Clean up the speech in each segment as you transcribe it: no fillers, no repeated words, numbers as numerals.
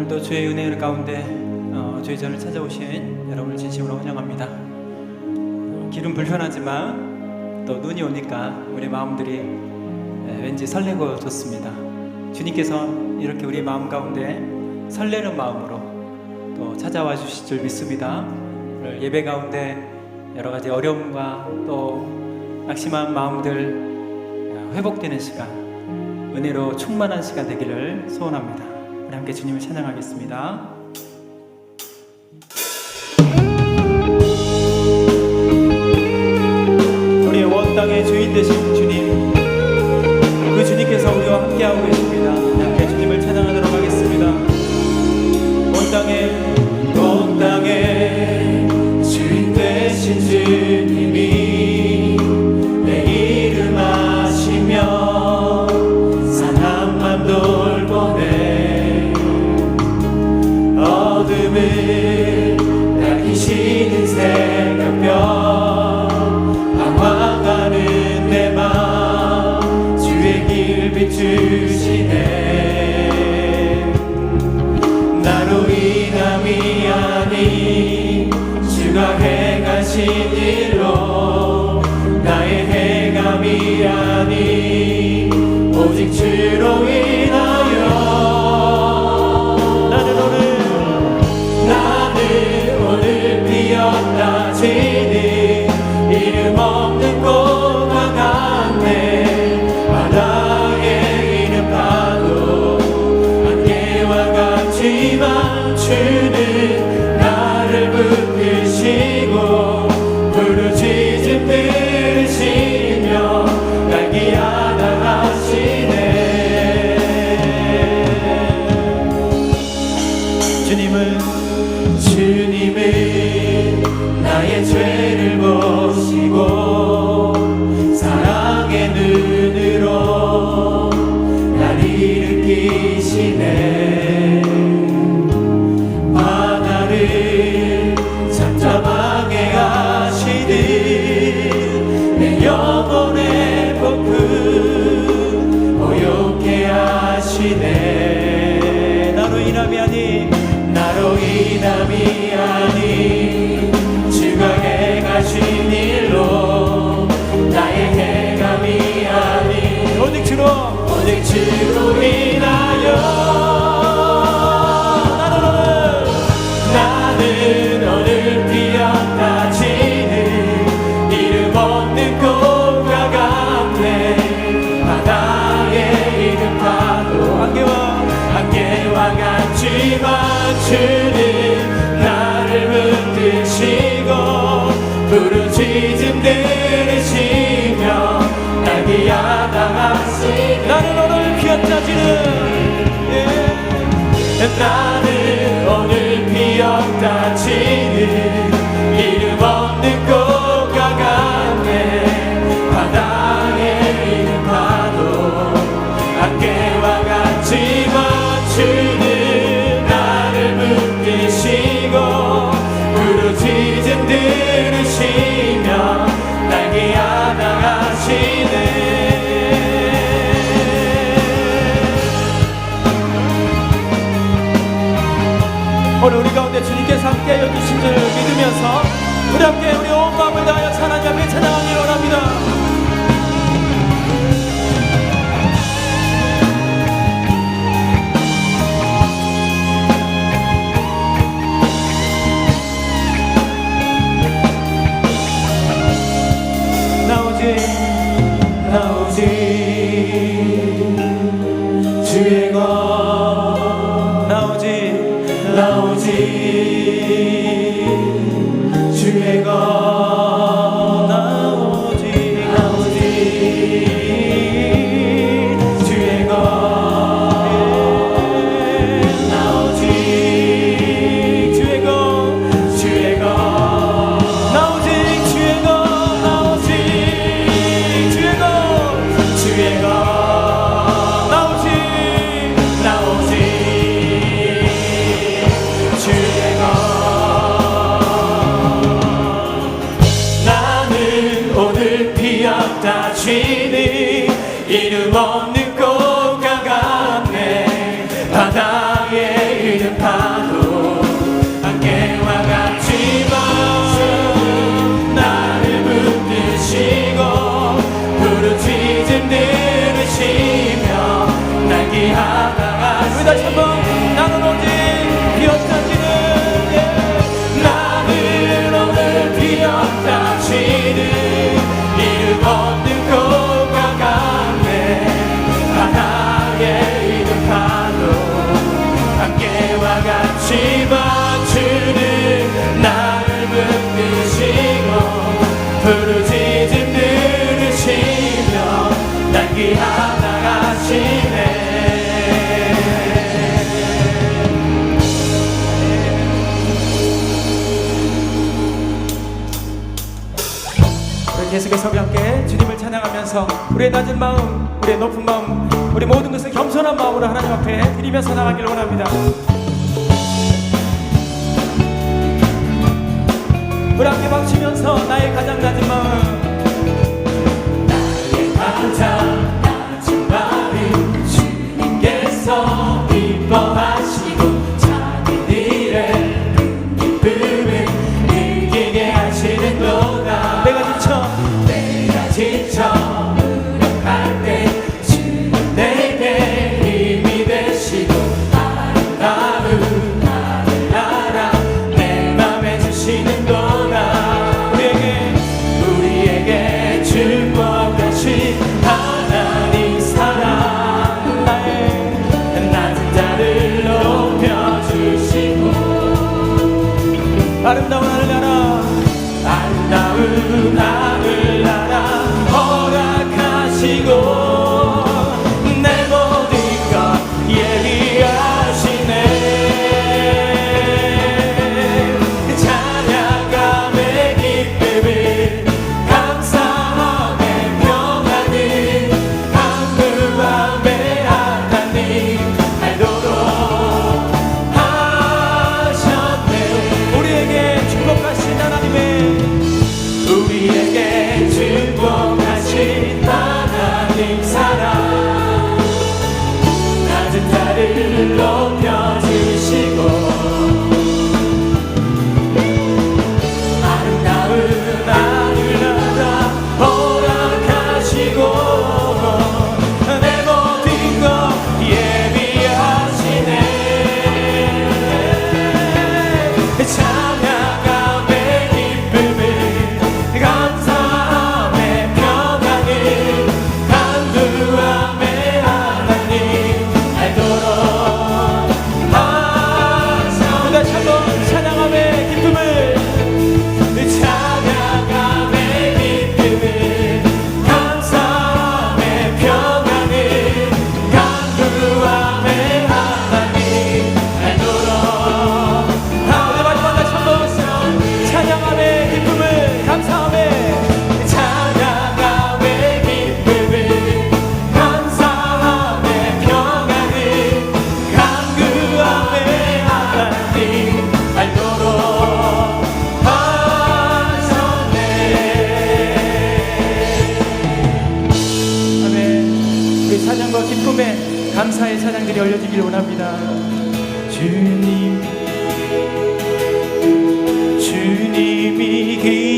오늘도 주의 은혜 가운데 주의 전을 찾아오신 여러분을 진심으로 환영합니다. 길은 불편하지만 또 눈이 오니까 우리 마음들이 왠지 설레고 좋습니다. 주님께서 이렇게 우리 마음 가운데 설레는 마음으로 또 찾아와 주실 줄 믿습니다. 오늘 예배 가운데 여러 가지 어려움과 또 낙심한 마음들 회복되는 시간, 은혜로 충만한 시간 되기를 소원합니다. 우리 함께 주님을 찬양하겠습니다. 우리의 원 땅의 주인 되신 주님, 그 주님께서 우리와 함께하고 계십니다. 함께 주님을 찬양하도록 하겠습니다. 온 땅의 주인 되신 주님이 내 이름 아시며 사랑만 돌보네. 어둠을 밝히시는 새벽별 방황하는 내 맘 주의 길 비추시네. 나로 인함이 아닌 주가 행하신 일로 나의 행함이 아닌 오직 주로 인하여 나는 오늘 피었다 지는 이름 없는 꽃과 같네. 바다에 이는 파도 안개와 같지만 주는 나를 붙드시고 부르짖음 들으시며 날 기하다 하시네. 주님은 나의 죄를 보시고 사랑의 눈으로 날 일으키시네. 바다를 잠잠하게 하시듯 내 영혼의 폭풍 고요케 하시네. 나로 인함이 아닌 주가 행하신 일로 나의 행함이 아닌 오직 주로 인하여 나는 오늘 피었다 지는 이름 없는 꽃과 같네. 바다에 이른 파도 안개와 같지만 주는 나를 붙드시고 부르짖음 들으시며 날 기하다 하시네. 나는 오늘 피었다 지는 이름 없는 꽃과 같네. 바다에 이른 파도 안개와 같지만 주는 나를 붙드시고 부르짖음 들으시며 날 기하다 하시네. 오늘 우리 가운데 주님께서 함께하여 주신 줄 믿으면서 우리 함께 우리 온 마음을 다하여 하나님 앞에 찬양하기를 원합니다. 나 오직 주의 것 나 오직 주의 것 나 오직 주의 것 나 오직 주의 것 나 오직 주의 것 주의 것 나 오직 다시 한번 나는 오직 비었다지는 나는 오늘 비었다지는 이름 없는 꽃과 같네 바다에 있는 파도 함께와 같이 맞추는 나를 붙드시고 부르짖음 들으시며 날 귀하다 하시네. 우리 계속해서 우리 함께 주님을 찬양하면서 우리의 낮은 마음, 우리의 높은 마음, 우리 모든 것을 겸손한 마음으로 하나님 앞에 드리면서 나가기를 원합니다. 우리 함께 박치면서 나의 가장 낮은 마음, 나의 가장 낮은 마음 주님께서 기뻐하시고 작은 일에 기쁨을 느끼게 하시는도다. 내가 지쳐 무력할 때 주님 내게 힘이 되시고 아름다운 하늘나라 내 맘에 주시는도다. 우리에게 축복하신 하나님 사랑 나의 낮은 자를 높여주시고 아름다운 하늘나라 아름다운 하늘나라 허락하시고 내 모든 것 예비하시네. 찬양감의 기쁨을 감사함의 평안을 강구함의 하나님 알도록 하셨네. 우리에게 축복하신 하나님의 우리에게 축복하신 하나님 사랑 낮은 자를 높여주시고 아름다운 하늘나라 허락하시고 내 모든 것 예비하시네. 찬양감의 기쁨을 감사함의 평안을 간구함의 하나님 알도록 하셨네. 다시 한번 찬양함의 기쁨을 찬양함의 기쁨을 감사함의 평안을 간구함의 하나님 알도록 우리 마지막 다시 한번 찬양함의 기쁨을 감사함의 찬양함의 기쁨을 감사함의 평안을 간구함의 하나님 알도록 하셨네. 아멘. 우리 찬양과 기쁨에 감사의 찬양들이 올려지길 원합니다. 주님이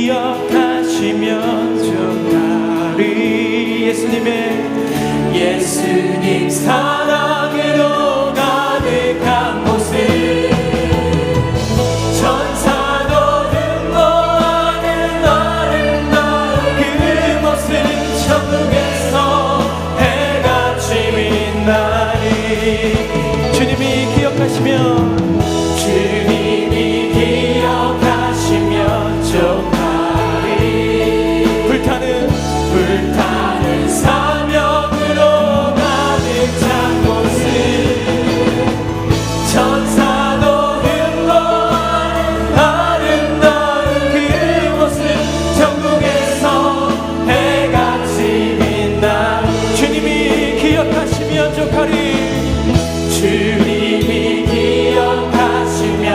기억하시면 좋다리 예수님 사랑으로 가득한 모습 천사도 흠모하는 아름다운 그 모습 천국에서 해같이 빛나리. 주님이 기억하시면 좋다리 불타는 사명으로 가득 찬 모습 천사도 흠모하는 아름다운 그 모습 천국에서 해같이 빛나. 주님이 기억하시면 좋다리 주님이 기억하시면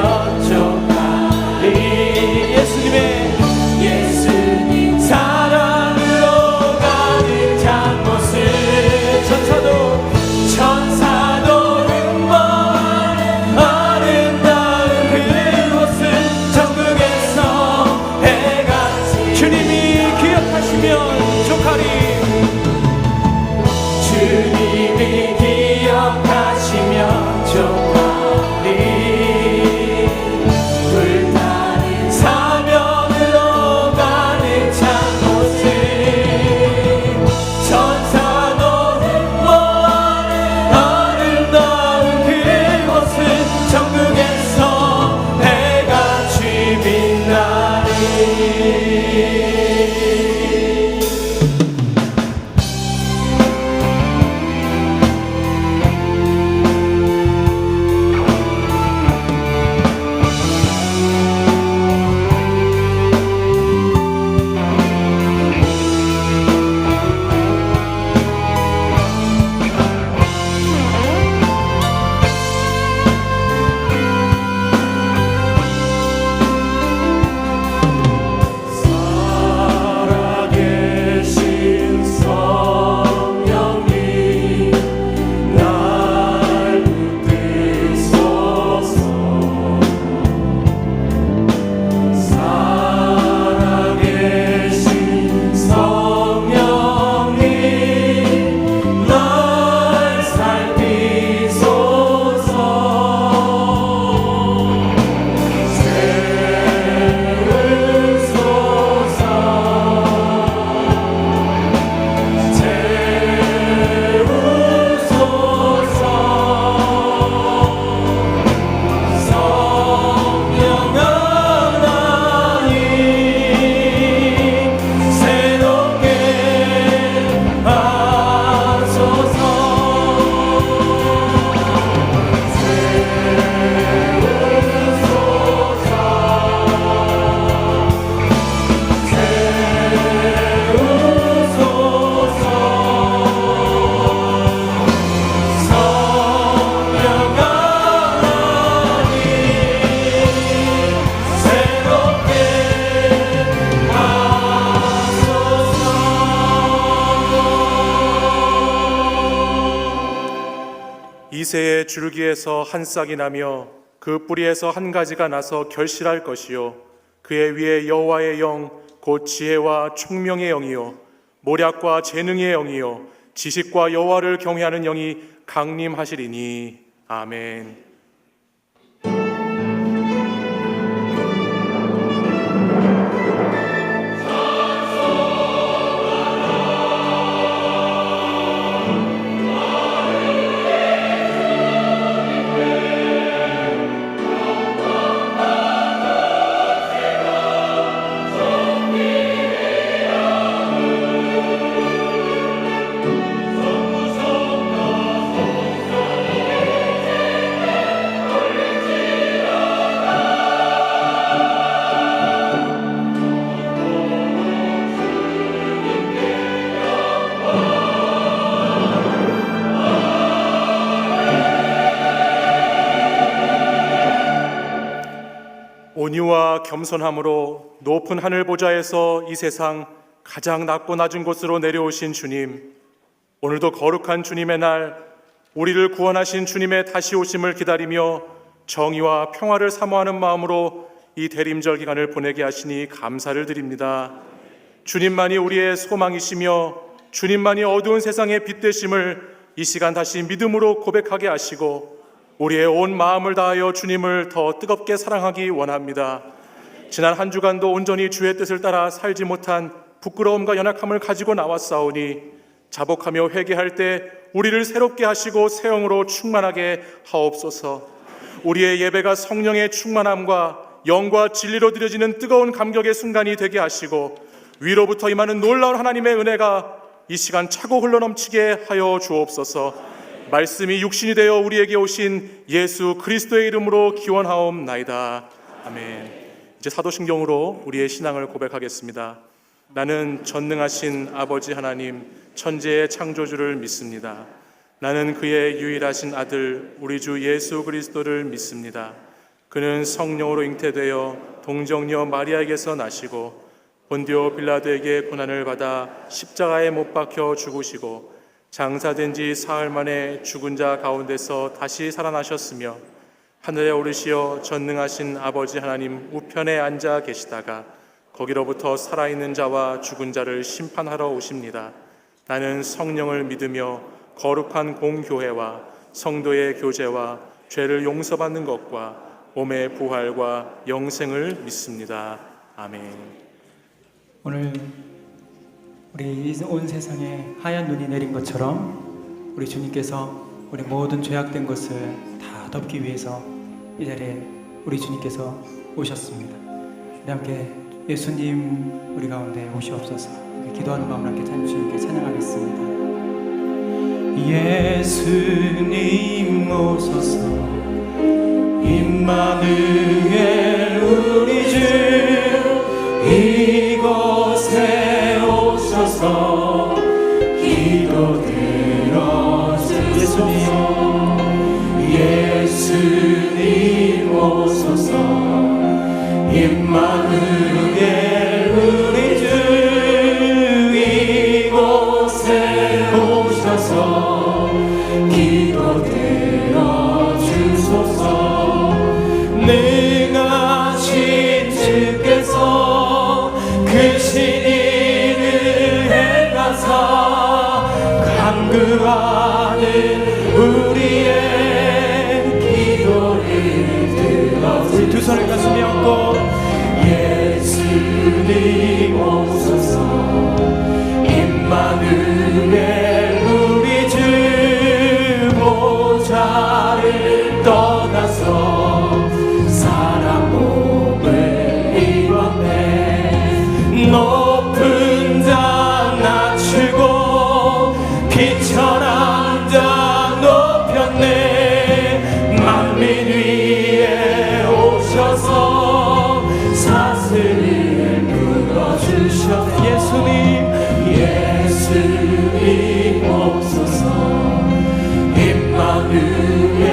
이새의 줄기에서 한 싹이 나며 그 뿌리에서 한 가지가 나서 결실할 것이요 그의 위에 여호와의 영 곧 지혜와 총명의 영이요 모략과 재능의 영이요 지식과 여호와를 경외하는 영이 강림하시리니 아멘. 온유와 겸손함으로 높은 하늘 보좌에서 이 세상 가장 낮고 낮은 곳으로 내려오신 주님, 오늘도 거룩한 주님의 날, 우리를 구원하신 주님의 다시 오심을 기다리며 정의와 평화를 사모하는 마음으로 이 대림절 기간을 보내게 하시니 감사를 드립니다. 주님만이 우리의 소망이시며 주님만이 어두운 세상의 빛 되심을 이 시간 다시 믿음으로 고백하게 하시고 우리의 온 마음을 다하여 주님을 더 뜨겁게 사랑하기 원합니다. 지난 한 주간도 온전히 주의 뜻을 따라 살지 못한 부끄러움과 연약함을 가지고 나왔사오니 자복하며 회개할 때 우리를 새롭게 하시고 새 영으로 충만하게 하옵소서. 우리의 예배가 성령의 충만함과 영과 진리로 드려지는 뜨거운 감격의 순간이 되게 하시고 위로부터 임하는 놀라운 하나님의 은혜가 이 시간 차고 흘러넘치게 하여 주옵소서. 말씀이 육신이 되어 우리에게 오신 예수 그리스도의 이름으로 기원하옵나이다. 아멘. 이제 사도신경으로 우리의 신앙을 고백하겠습니다. 나는 전능하신 아버지 하나님 천지의 창조주를 믿습니다. 나는 그의 유일하신 아들 우리 주 예수 그리스도를 믿습니다. 그는 성령으로 잉태되어 동정녀 마리아에게서 나시고 본디오 빌라도에게 고난을 받아 십자가에 못 박혀 죽으시고 장사된 지 사흘 만에 죽은 자 가운데서 다시 살아나셨으며 하늘에 오르시어 전능하신 아버지 하나님 우편에 앉아 계시다가 거기로부터 살아있는 자와 죽은 자를 심판하러 오십니다. 나는 성령을 믿으며 거룩한 공교회와 성도의 교제와 죄를 용서받는 것과 몸의 부활과 영생을 믿습니다. 아멘. 오늘 우리 온 세상에 하얀 눈이 내린 것처럼 우리 주님께서 우리 모든 죄악된 것을 다 덮기 위해서 이 자리에 우리 주님께서 오셨습니다. 우리 함께 예수님 우리 가운데 오시옵소서. 기도하는 마음으로 함께 주님께 찬양하겠습니다. 예수님 오소서. 임마누엘 우리 주 이곳에 오셔서 기도 들어주소서. 예수님 오소서. 임마누엘 우리 주 이곳에 오셔서 기도 들어주소서. 능하신 주께서 그 신의를 행하사 간구하는 우리의 기도를 들어주소서. 우리 두 손을 가슴에 얹고 예수님 오소서. 임마누엘 우리 주 보좌를 떠나서 사람 몸을 입었네. 높은 자 낮추고 비천한 자 높였네. 만민 위에 오셔서 사슬을 풀어주셨네. 예수님 오소서. 임마누엘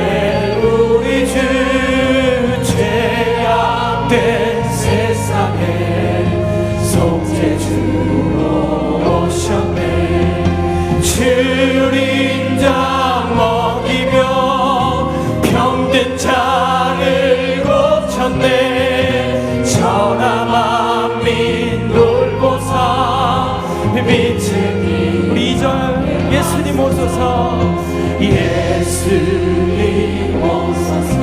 빛쟁이 우리 2절 예수님 오소서 예수님 오소서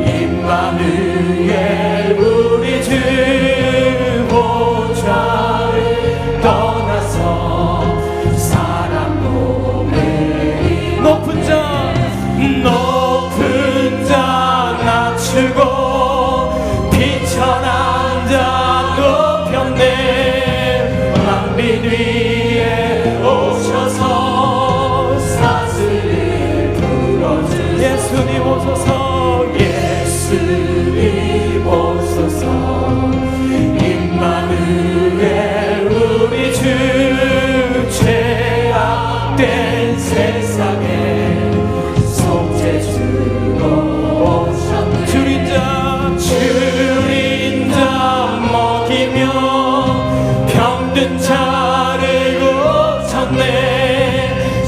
임마누엘 우리 주 보좌를 떠나서 사람 몸을 높은 자 낮추고 비천한 자 높였네 만민 위에 오셔서 사슬을 풀어주소서 예수님 오소서 예수님 오소서 임마누엘 우리 주 죄악된 세상에 속죄주로 오셨네 줄인 자 먹이며 병든 자를 고쳤네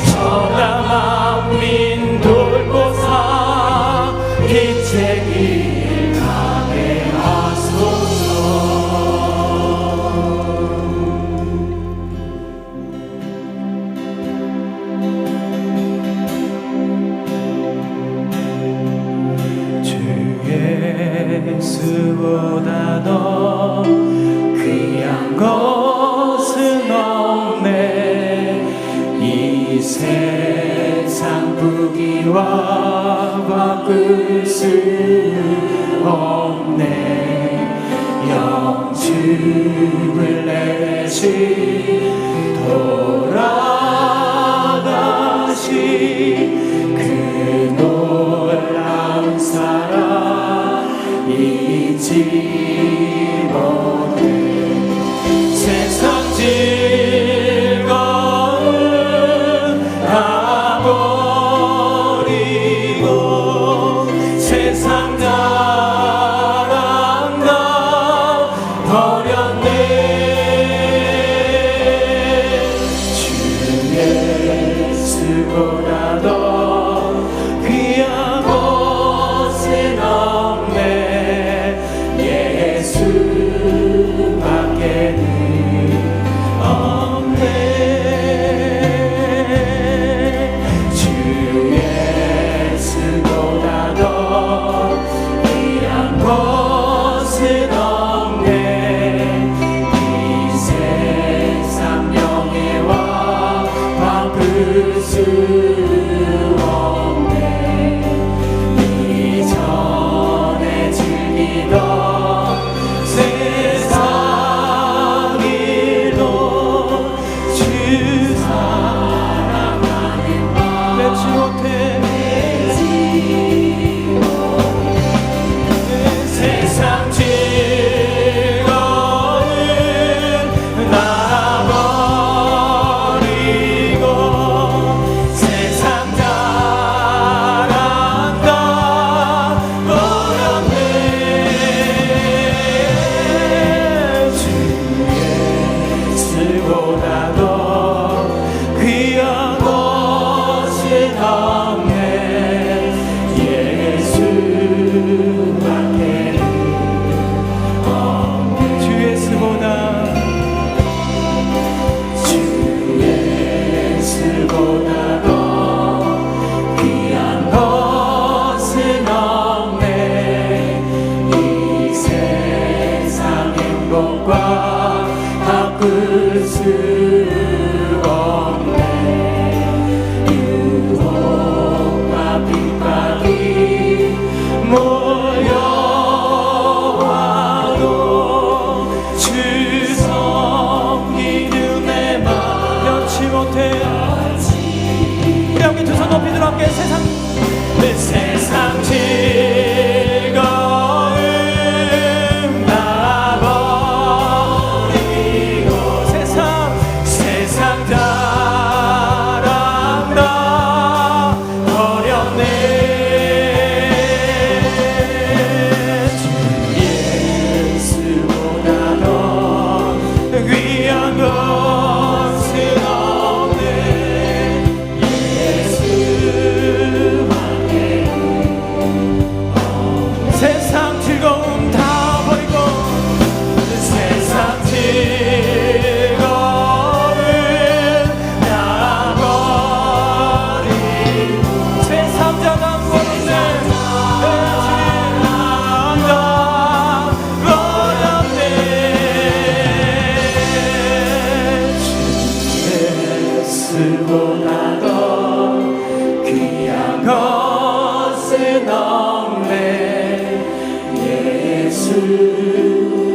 천하 만민 돌보사 빛쟁이 가게 하소서 주 예수보다 더 귀한 것은 없네 이 세상 부귀와 바꿀 수 없네 영주를 내시 돌아가시 그 놀라운 사랑 잊지 못해 세상 즐거움 다 버리고 세상 자랑 다 버렸네 주 예수보다 더 귀한 것은 없네 예수밖에는 없네 주 예수보다 더 귀한 것은 없네 이 세상 명예와 바꿀 수 없네 이전에 즐기던 세상 일도 주 사랑하는 마 맺지 못해 세상 즐거움 다 버리고 세상 자랑 다 버렸네 주 예수보다 더 귀한 것은 없네 예수밖에는 없네 주 예수보다 주 예수보다 더 귀한 것은 없네 이 세상 행복과 바꿀 수 없네 유혹과 핍박이 몰려와도 주 섬기는 내 맘 여치 못해 우리 함께 두 손 높이 들어 함께 세상 내 세상 즐거움 다 버리고 세상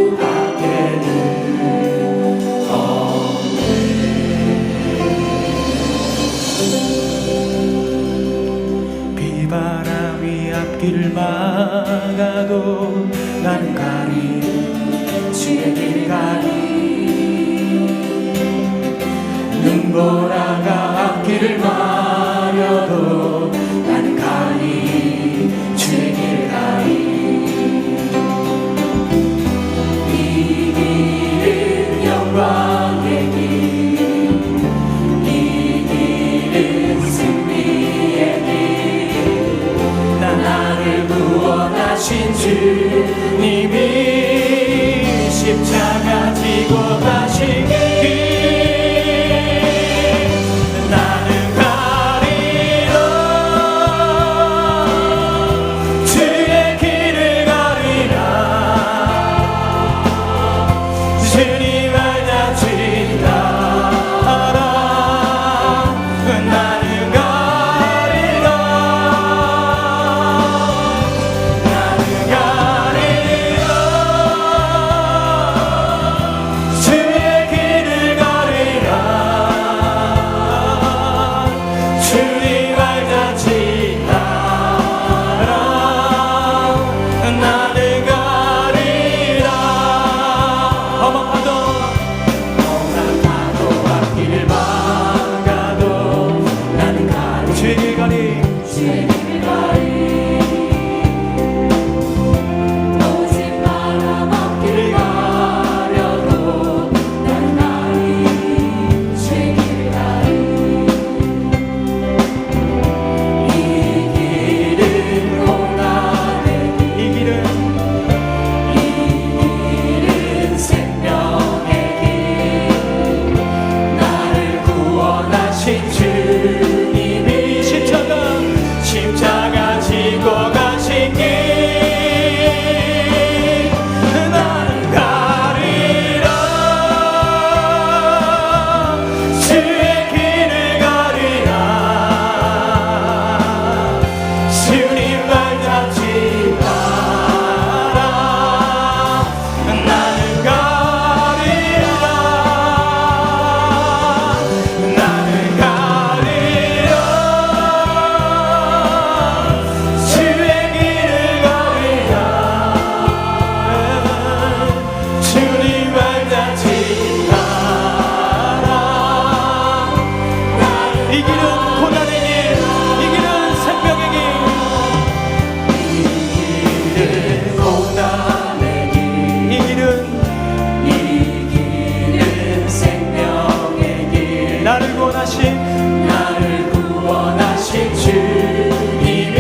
수밖에는 비바람이 앞길을 막아도 나는 가리 주의 길 가리 눈보라가 앞길을 가려도 나는 가리 주의 길 가리 이 길은 영광의 길 이 길은 승리의 길 나를 구원하신 주님이 십자가 지고 가신 길 나는 가리라 주의 길을 가리라 주님을 다시 따라 나는 가리라 나는 가리라 주의 길을 가리라 주님을 다시 따라 나는 가리라 험악하도 앞길을 막아도 나는 가리 주의 길 가리 주의 길 가리 오직 바람 앞길을 가려도 나는 가리 주의 길 가리 이 길은 고난의 이 길은 이 길은 생명의 길 나를 구원하신 주님이 십자가 지고 가신 길 나는 가리라 주의 길을 가리라 주님을 다시 따라 나는 가리라 나는 가리라 주의 길을 가리라 주님을 다시 따라 이 길은 고난의 길, 이 길은 생명의 길. 고난의 길 이 길은 이 길은 생명의 길 나를 구원하신 나를 구원하신 주님이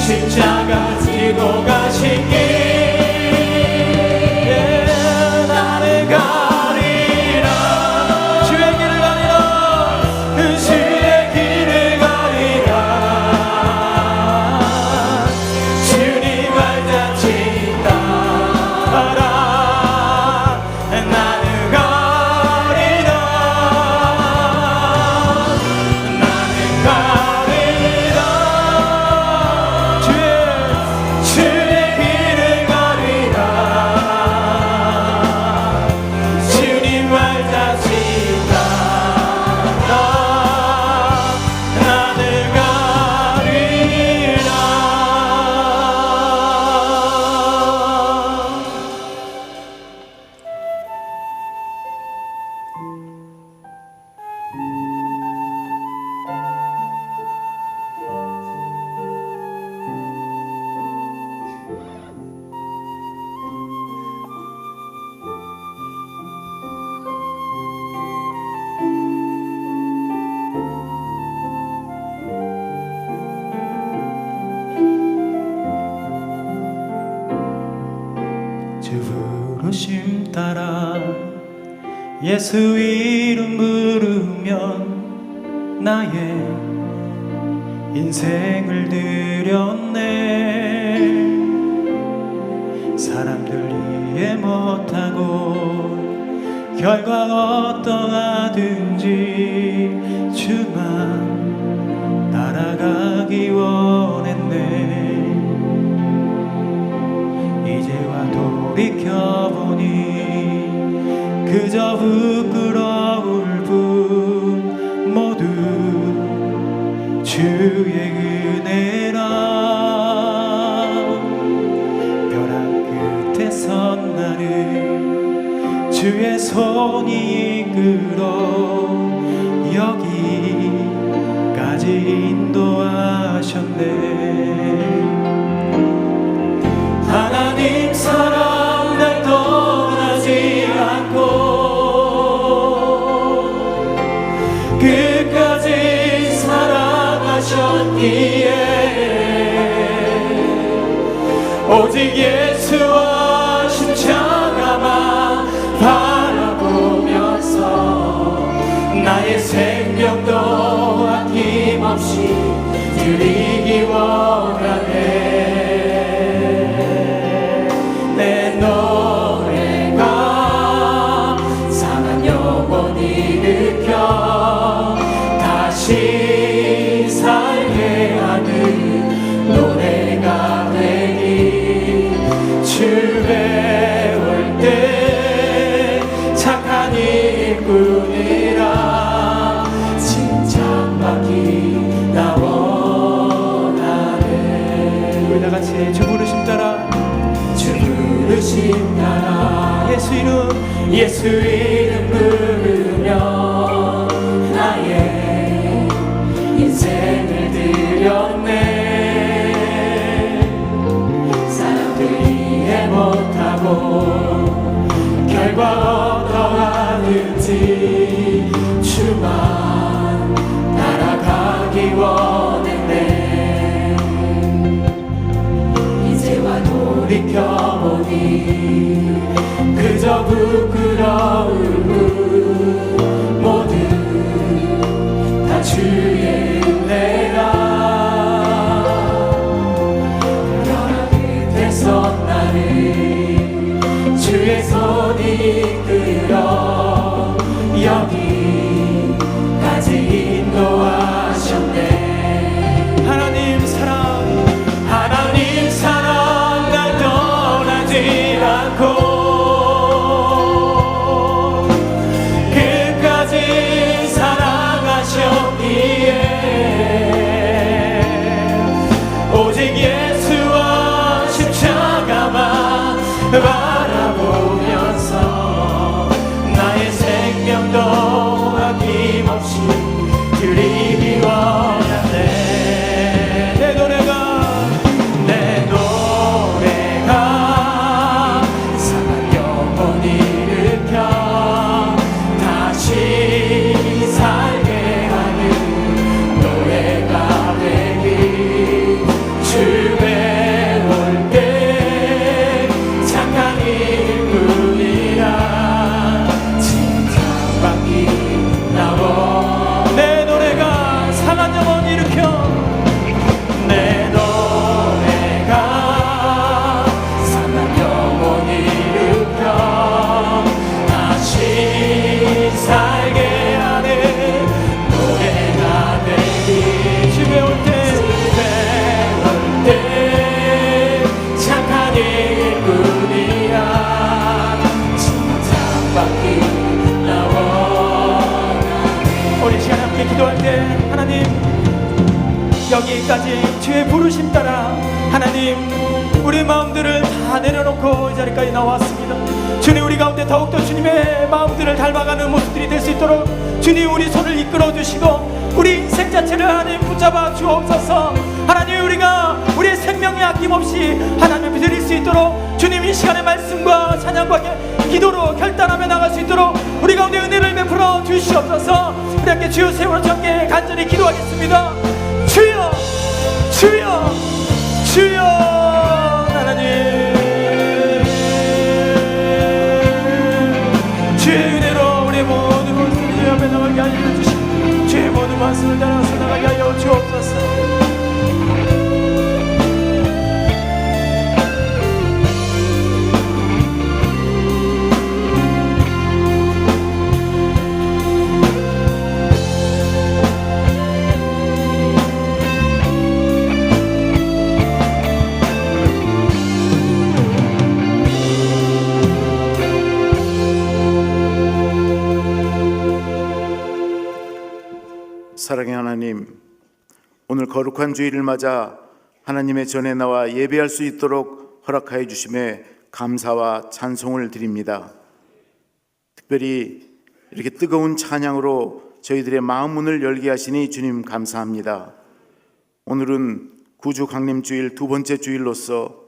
십자가 지고 가신 길 나는 가리라 주의 길을 가리라. 주의 길을 가리라 주님을 다시 따라 나는 가리라 나는 가리라 주의 길을 가리라 주님을 다시 따라 나는 가리라 주 부르심 따라 예수 이름 부르면 나의 인생을 드렸네. 사람들 이해 못하고 결과 어떠하든지 주만 따라가기 원했네. 손이 이끌어 여기까지 인도하셨네. 하나님 사랑 날 떠나지 않고 끝까지 사랑하셨기에 오직 예수와 십자가만 바라보면서 나의 생명도 아낌없이 드리기 원하네. 내 노래가 상한 영혼이 일으켜 다시 살게 하는 노래가 되니 주에 올 때 착한 일꾼이라 칭찬받기 나 원하네. 우리 다 같이 주 부르심 따라 주 부르심 따라 예수 이름 부르며 나의 인생을 드렸네. 사람들이 이해 못하고 결과 어떠하든지 주만 따라가기 원했네. 이제와 돌이켜보니 그저 부끄러움 모두 다 주의 은혜라. 벼랑 끝에 선 나를 주의 손이 이끌어 여기까지 인도하셨네. 하나님 사랑 날 떠나지 않고 끝까지 사랑하셨기에 오직 예수와 십자가만 바라보면서 나의 생명도 아낌없이 드리기 원하네. 내 노래가 상한 영혼 일으켜 다시 살게 하는 노래가 되기 주에 올 때 착한 일꾼이라 칭찬받기 나와. 내 노래가 상한 영혼 일으켜 내 노래가 상한 영혼 일으켜 다시 살게 하는 노래가 되기 주에 올 때 착한 일꾼이야 칭찬받기 나와. 우리 시간 함께 기도할 때 하나님 여기까지 주의 부르심 따라 하나님 우리 마음들을 다 내려놓고 이 자리까지 나왔습니다. 주님 우리 가운데 더욱더 주님의 마음들을 닮아가는 모습들이 될 수 있도록 주님 우리 손을 이끌어 주시고 우리 인생 자체를 하나님 붙잡아 주옵소서. 하나님 우리가 우리의 생명이 아낌없이 하나님 앞에 드릴 수 있도록 주님 이 시간의 말씀과 찬양과 기도로 결단하며 나갈 수 있도록 우리 가운데 은혜를 베풀어 주시옵소서. 우리 함께 주여 세월을 함께 간절히 기도하겠습니다. 주여 주여 주여 하나님 주의 은혜로 우리 모든 것을 주여 앞에 나가게 하여 주시고 주의 모든 말씀을 따라서 나가게 하여 주옵소서. 사랑의 하나님, 오늘 거룩한 주일을 맞아 하나님의 전에 나와 예배할 수 있도록 허락하여 주심에 감사와 찬송을 드립니다. 특별히 이렇게 뜨거운 찬양으로 저희들의 마음 문을 열게 하시니 주님 감사합니다. 오늘은 구주 강림주일 두 번째 주일로서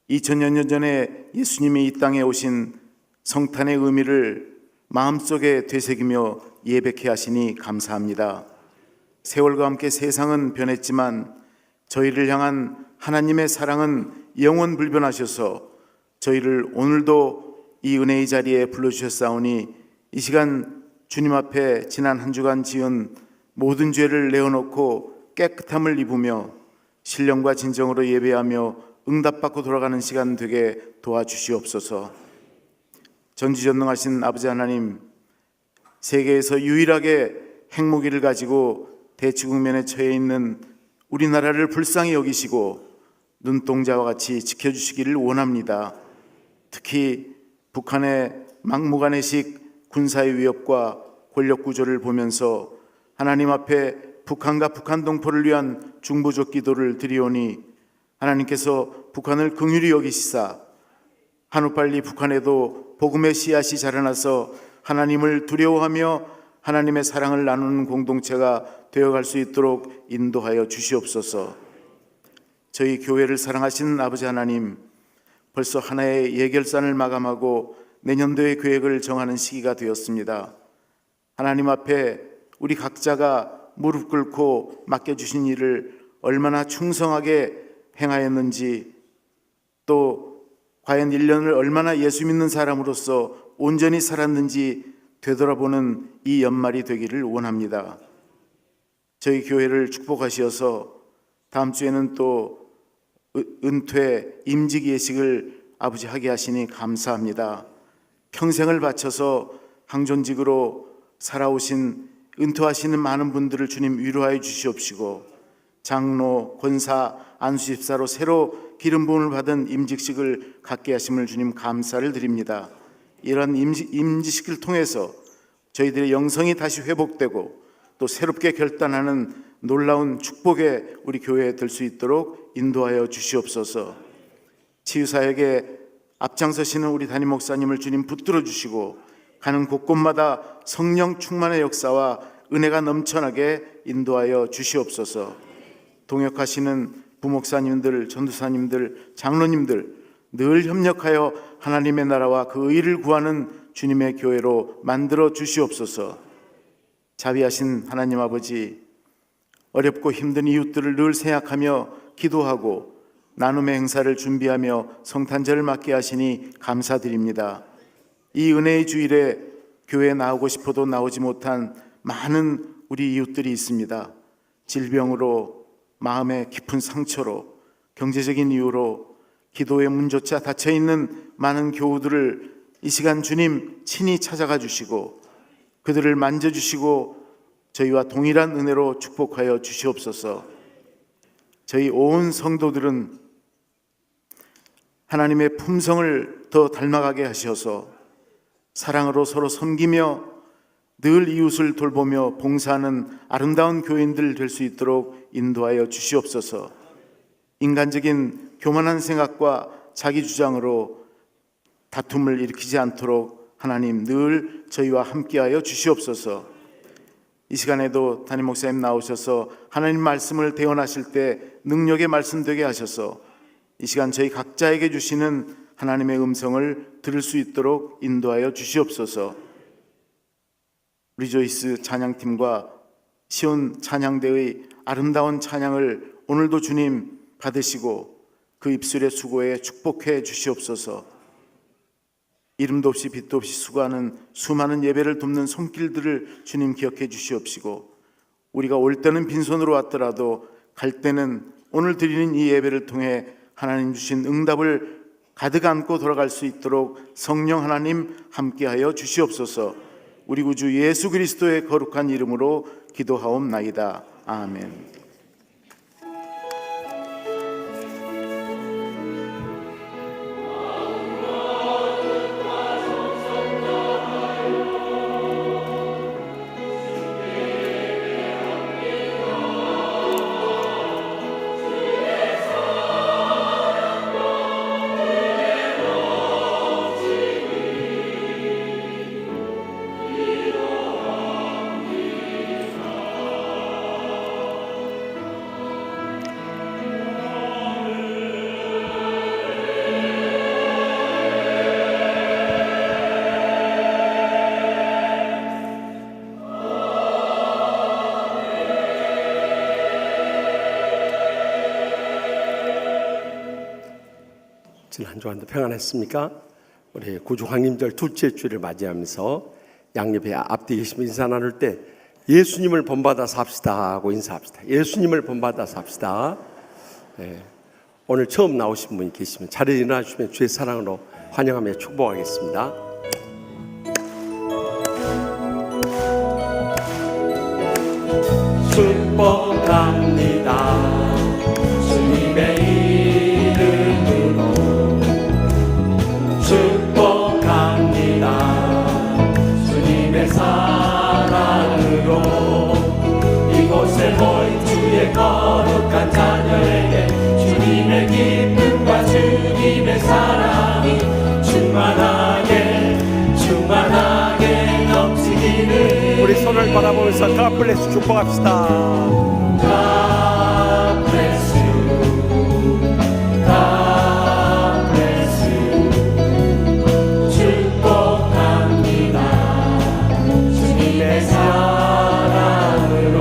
2000여 년 전에 예수님이 이 땅에 오신 성탄의 의미를 마음속에 되새기며 예배케 하시니 감사합니다. 세월과 함께 세상은 변했지만 저희를 향한 하나님의 사랑은 영원 불변하셔서 저희를 오늘도 이 은혜의 자리에 불러주셨사오니 이 시간 주님 앞에 지난 한 주간 지은 모든 죄를 내어놓고 깨끗함을 입으며 신령과 진정으로 예배하며 응답받고 돌아가는 시간 되게 도와주시옵소서. 전지전능하신 아버지 하나님, 세계에서 유일하게 핵무기를 가지고 대치국면에 처해 있는 우리나라를 불쌍히 여기시고 눈동자와 같이 지켜주시기를 원합니다. 특히 북한의 막무가내식 군사의 위협과 권력 구조를 보면서 하나님 앞에 북한과 북한 동포를 위한 중보적 기도를 드리오니 하나님께서 북한을 긍휼히 여기시사 하루빨리 북한에도 복음의 씨앗이 자라나서 하나님을 두려워하며 하나님의 사랑을 나누는 공동체가 되어갈 수 있도록 인도하여 주시옵소서. 저희 교회를 사랑하시는 아버지 하나님, 벌써 하나의 예결산을 마감하고 내년도의 계획을 정하는 시기가 되었습니다. 하나님 앞에 우리 각자가 무릎 꿇고 맡겨주신 일을 얼마나 충성하게 행하였는지, 또 과연 1년을 얼마나 예수 믿는 사람으로서 온전히 살았는지 되돌아보는 이 연말이 되기를 원합니다. 저희 교회를 축복하시어서 다음 주에는 또 은퇴 임직 예식을 아버지 하게 하시니 감사합니다. 평생을 바쳐서 항존직으로 살아오신 은퇴하시는 많은 분들을 주님 위로하여 주시옵시고, 장로, 권사, 안수집사로 새로 기름 부음을 받은 임직식을 갖게 하심을 주님 감사를 드립니다. 이런 임직식을 통해서 저희들의 영성이 다시 회복되고 또 새롭게 결단하는 놀라운 축복의 우리 교회에 들 수 있도록 인도하여 주시옵소서. 치유사역에 앞장서시는 우리 담임 목사님을 주님 붙들어 주시고 가는 곳곳마다 성령 충만의 역사와 은혜가 넘쳐나게 인도하여 주시옵소서. 동역하시는 부목사님들, 전도사님들, 장로님들 늘 협력하여 하나님의 나라와 그 의를 구하는 주님의 교회로 만들어 주시옵소서. 자비하신 하나님 아버지, 어렵고 힘든 이웃들을 늘 생각하며 기도하고 나눔의 행사를 준비하며 성탄절을 맞게 하시니 감사드립니다. 이 은혜의 주일에 교회에 나오고 싶어도 나오지 못한 많은 우리 이웃들이 있습니다. 질병으로, 마음의 깊은 상처로, 경제적인 이유로 기도의 문조차 닫혀있는 많은 교우들을 이 시간 주님 친히 찾아가 주시고 그들을 만져주시고 저희와 동일한 은혜로 축복하여 주시옵소서. 저희 온 성도들은 하나님의 품성을 더 닮아가게 하셔서 사랑으로 서로 섬기며 늘 이웃을 돌보며 봉사하는 아름다운 교인들 될 수 있도록 인도하여 주시옵소서. 인간적인 교만한 생각과 자기 주장으로 다툼을 일으키지 않도록 하나님 늘 저희와 함께하여 주시옵소서. 이 시간에도 담임 목사님 나오셔서 하나님 말씀을 대언하실 때 능력의 말씀 되게 하셔서 이 시간 저희 각자에게 주시는 하나님의 음성을 들을 수 있도록 인도하여 주시옵소서. 리조이스 찬양팀과 시온 찬양대의 아름다운 찬양을 오늘도 주님 받으시고 그 입술의 수고에 축복해 주시옵소서. 이름도 없이 빛도 없이 수고하는 수많은 예배를 돕는 손길들을 주님 기억해 주시옵시고, 우리가 올 때는 빈손으로 왔더라도 갈 때는 오늘 드리는 이 예배를 통해 하나님 주신 응답을 가득 안고 돌아갈 수 있도록 성령 하나님 함께하여 주시옵소서. 우리 구주 예수 그리스도의 거룩한 이름으로 기도하옵나이다. 아멘. 지난 주간도 평안했습니까? 우리 구주 황림절 둘째 주를 맞이하면서 양옆에 앞뒤 계시면 인사 나눌 때 예수님을 본받아 삽시다 하고 인사합시다. 예수님을 본받아 삽시다. 오늘 처음 나오신 분이 계시면 자리에 일어나 주시면 주의 사랑으로 환영하며 축복하겠습니다. 축복합니다. 주님의 이름으로 축복합니다. 주님의 사랑으로 이곳에 모인 주의 거룩한 자녀에게 주님의 기쁨과 주님의 사랑이 충만하게 넘치기를. 우리 손을 바라보면서 God bless 축복합시다. God bless you. God bless you. 축복합니다. 주님의 사랑으로.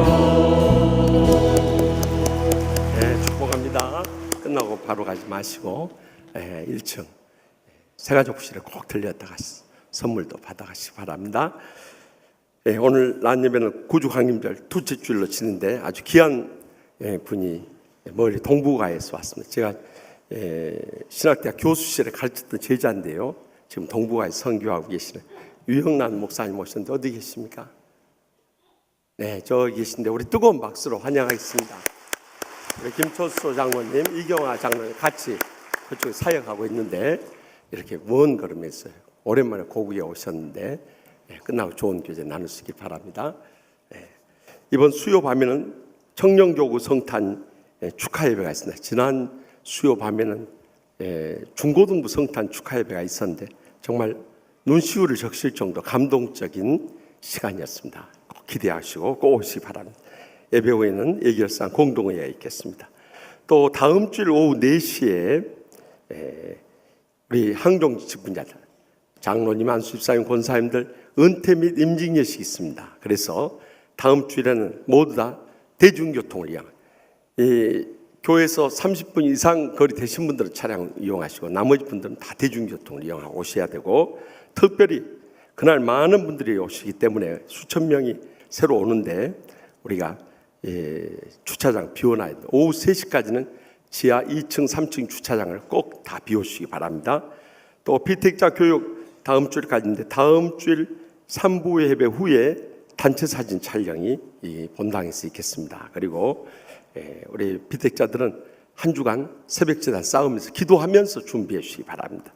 축복합니다. 끝나고 바로 가지 마시고 1층 새가족실에 꼭 들렸다가 선물도 받아가시기 바랍니다. 오늘 낮 예배는 구주 황림절 둘째 주일로 치는데 아주 귀한 분이 멀리 동북아에서 왔습니다. 제가 신학대학 교수실에 가르쳤던 제자인데요. 지금 동북아에서 선교하고 계시는 유형란 목사님 오셨는데 어디 계십니까? 네, 저기 계신데 우리 뜨거운 박수로 환영하겠습니다. 우리 김철수 장로님, 이경화 장로님 같이 그쪽에 사역하고 있는데 이렇게 먼 걸음에서 오랜만에 고국에 오셨는데 끝나고 좋은 교제 나누시기 바랍니다. 이번 수요 밤에는 청령교구 성탄 축하 예배가 있습니다. 지난 수요 밤에는 중고등부 성탄 축하 예배가 있었는데 정말 눈시울을 적실 정도 감동적인 시간이었습니다. 꼭 기대하시고 꼭 오시기 바랍니다. 예배 후에는 예결상 공동회의가 있겠습니다. 또 다음 주일 오후 4시에 우리 항종지 직분자들, 장로님, 안수집사님, 권사님들 은퇴 및 임직 예식이 있습니다. 그래서 다음 주일에는 모두 다 대중교통을 교회에서 30분 이상 거리 되신 분들은 차량 이용하시고 나머지 분들은 다 대중교통을 이용하고 오셔야 되고, 특별히 그날 많은 분들이 오시기 때문에 수천 명이 새로 오는데 우리가 주차장 비워놔야 돼요. 오후 3시까지는 지하 2층, 3층 주차장을 꼭 다 비워주시기 바랍니다. 또 비택자 교육 다음 주일까지인데 다음 주일 3부 예배 후에 단체 사진 촬영이 이 본당에서 있겠습니다. 그리고 우리 비택자들은 한 주간 새벽제단 싸우면서 기도하면서 준비해 주시기 바랍니다.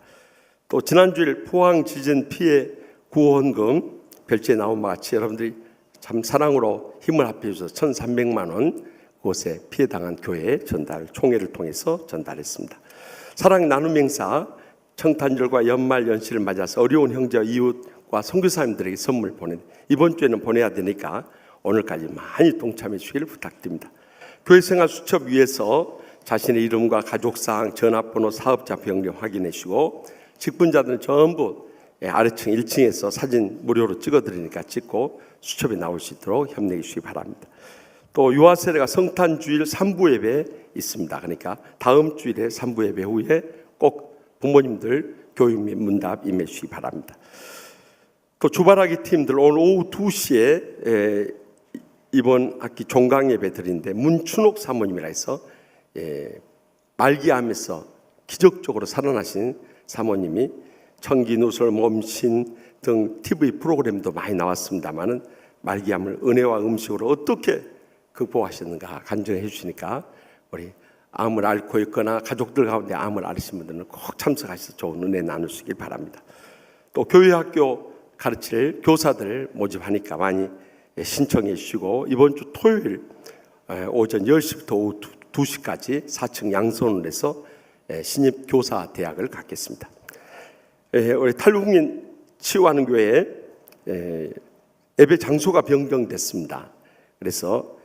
또 지난주일 포항 지진 피해 구원금 별지에 나온 바 같이 여러분들이 참 사랑으로 힘을 합해 주셔서 1,300만 원 그곳에 피해당한 교회에 총회를 통해서 전달했습니다. 사랑 나눔 행사 청탄절과 연말 연시를 맞아서 어려운 형제와 이웃과 선교사님들에게 선물 이번 주에는 보내야 되니까 오늘까지 많이 동참해 주시기를 부탁드립니다. 교회생활 수첩 위에서 자신의 이름과 가족사항, 전화번호, 사업자 병력 확인해 주시고, 직분자들은 전부 아래층 1층에서 사진 무료로 찍어드리니까 찍고 수첩에 나올 수 있도록 협력해 주시기 바랍니다. 또 유아세례가 성탄주일 3부 예배 있습니다. 그러니까 다음 주일에 3부 예배 후에 꼭 부모님들 교육 및 문답 임해 주시기 바랍니다. 또 주바라기 팀들 오늘 오후 2시에 이번 학기 종강 예배 드리는데 문춘옥 사모님이라 해서 말기암에서 기적적으로 살아나신 사모님이 청기, 누설, 몸신 등 TV 프로그램도 많이 나왔습니다만은 말기암을 은혜와 음식으로 어떻게 극복하셨는가 간증해 주시니까 우리 암을 앓고 있거나 가족들 가운데 암을 앓으신 분들은 꼭 참석하셔서 좋은 은혜 나누시길 바랍니다. 또 교회 학교 가르칠 교사들 모집하니까 많이 신청해 주시고, 이번 주 토요일 오전 10시부터 오후 2시까지 4층 양손을해서 신입교사 대학을 갖겠습니다. 우리 탈북민 치유하는 교회에 예배 장소가 변경됐습니다. 그래서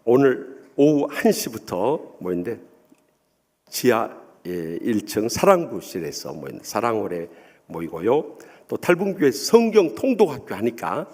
오늘 오후 1시부터 모이는데 지하 1층 사랑부실에서 모이는 사랑홀에 모이고요. 또 탈북교회에서 성경 통독학교 하니까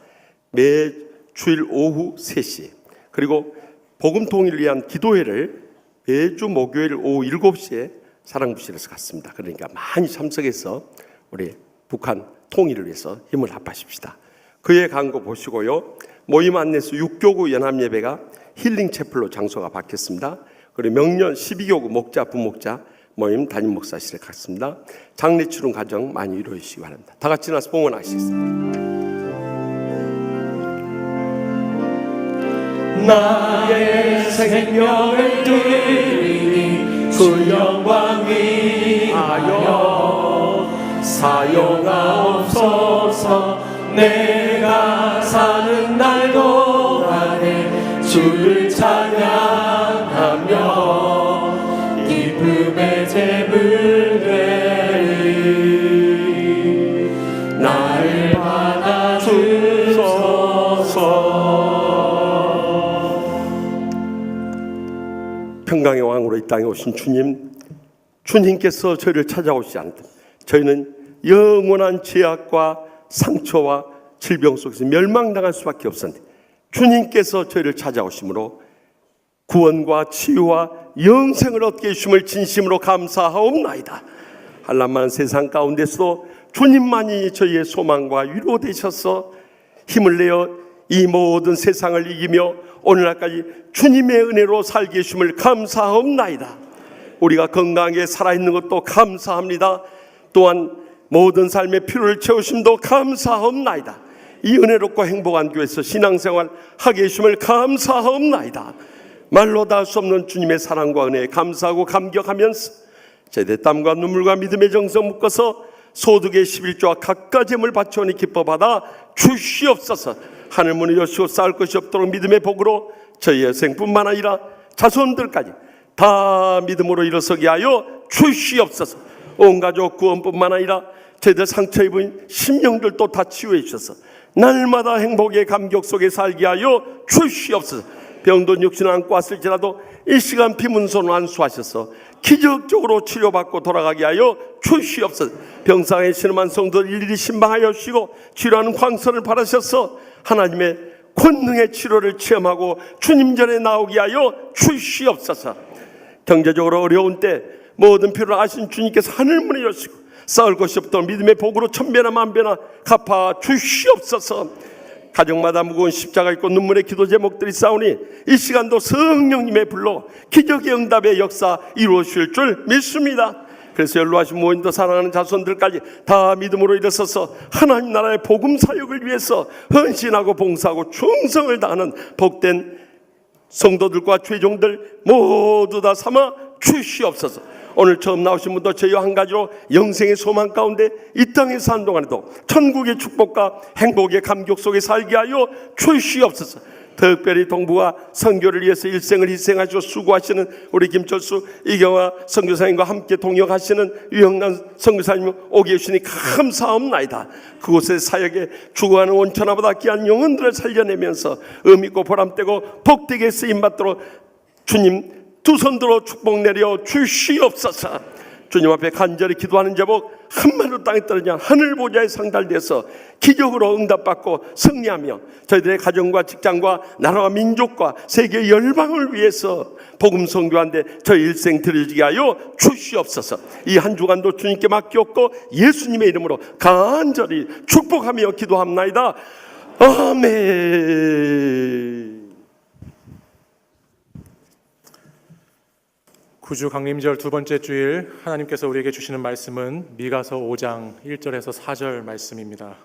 매 주일 오후 3시, 그리고 복음 통일을 위한 기도회를 매주 목요일 오후 7시에 사랑부실에서 갔습니다. 그러니까 많이 참석해서 우리 북한 통일을 위해서 힘을 합하십시다. 그의 광고 보시고요. 모임 안내서 6교구 연합예배가 힐링 채플로 장소가 바뀌었습니다. 그리고 명년 12교구 목자 부목자 모임 담임 목사실에 갔습니다. 장례 치른 과정 많이 이루어 주시기 바랍니다. 다 같이 나서 봉헌하시겠습니다. 나의 생명을 드리니 주 영광 위하여 사용하옵소서. 내가 사는 날 동안에 주를 찬양하며 기쁨의 제물 되리. 나를 받아주소서. 평강의 왕으로 이 땅에 오신 주님께서 저희를 찾아오시지 않다. 저희는 영원한 죄악과 상처와 질병 속에서 멸망당할 수밖에 없었는데 주님께서 저희를 찾아오심으로 구원과 치유와 영생을 얻게 해주심을 진심으로 감사하옵나이다. 한란만 세상 가운데서도 주님만이 저희의 소망과 위로 되셔서 힘을 내어 이 모든 세상을 이기며 오늘날까지 주님의 은혜로 살게 해주심을 감사하옵나이다. 우리가 건강하게 살아있는 것도 감사합니다. 또한 모든 삶의 필요를 채우심도 감사하옵나이다. 이 은혜롭고 행복한 교회에서 신앙생활 하게 해주심을 감사하옵나이다. 말로 다 할 수 없는 주님의 사랑과 은혜에 감사하고 감격하면서 제대 땀과 눈물과 믿음의 정성 묶어서 소득의 11조와 각가 제물 바쳐오니 기뻐 받아 주시옵소서. 하늘 문을 여시고 쌓을 것이 없도록 믿음의 복으로 저희의 생뿐만 아니라 자손들까지 다 믿음으로 일어서게 하여 주시옵소서. 온 가족 구원뿐만 아니라 제대 상처 입은 심령들도 다 치유해 주셔서 날마다 행복의 감격 속에 살게 하여 주시옵소서. 병든 육신을 안고 왔을지라도 이 시간 피문손을 안수하셔서 기적적으로 치료받고 돌아가게 하여 주시옵소서. 병상에 신음한 성도들 일일이 신방하여 주시고 치료하는 광선을 바라셔서 하나님의 권능의 치료를 체험하고 주님 전에 나오게 하여 주시옵소서. 경제적으로 어려운 때 모든 필요를 아신 주님께서 하늘문을 여시고 쌓을 것이 없도록 믿음의 복으로 천배나 만배나 갚아 주시옵소서. 가정마다 무거운 십자가 있고 눈물의 기도 제목들이 싸우니 이 시간도 성령님의 불로 기적의 응답의 역사 이루어질 줄 믿습니다. 그래서 연로하신 모인도 사랑하는 자손들까지 다 믿음으로 일어서서 하나님 나라의 복음 사역을 위해서 헌신하고 봉사하고 충성을 다하는 복된 성도들과 죄종들 모두 다 삼아 주시옵소서. 오늘 처음 나오신 분도 저희와 한 가지로 영생의 소망 가운데 이 땅에 사는 동안에도 천국의 축복과 행복의 감격 속에 살게 하여 주시옵소서. 특별히 동부가 선교를 위해서 일생을 희생하시고 수고하시는 우리 김철수 이경화 선교사님과 함께 동역하시는 유영란 선교사님 오게 해주시니 감사합니다. 그곳의 사역에 죽어가는 온천하보다 귀한 영혼들을 살려내면서 의미있고 보람되고 복되게 쓰임받도록 주님 두 손 들어 축복 내려 주시옵소서. 주님 앞에 간절히 기도하는 제목 한마디로 땅에 떨어지냐 하늘 보좌에 상달돼서 기적으로 응답받고 승리하며 저희들의 가정과 직장과 나라와 민족과 세계 열방을 위해서 복음 선교하는데 저희 일생 드려지게 하여 주시옵소서. 이 한 주간도 주님께 맡겼고 예수님의 이름으로 간절히 축복하며 기도합나이다. 아멘. 구주 강림절 두 번째 주일 하나님께서 우리에게 주시는 말씀은 미가서 5장 1절에서 4절 말씀입니다.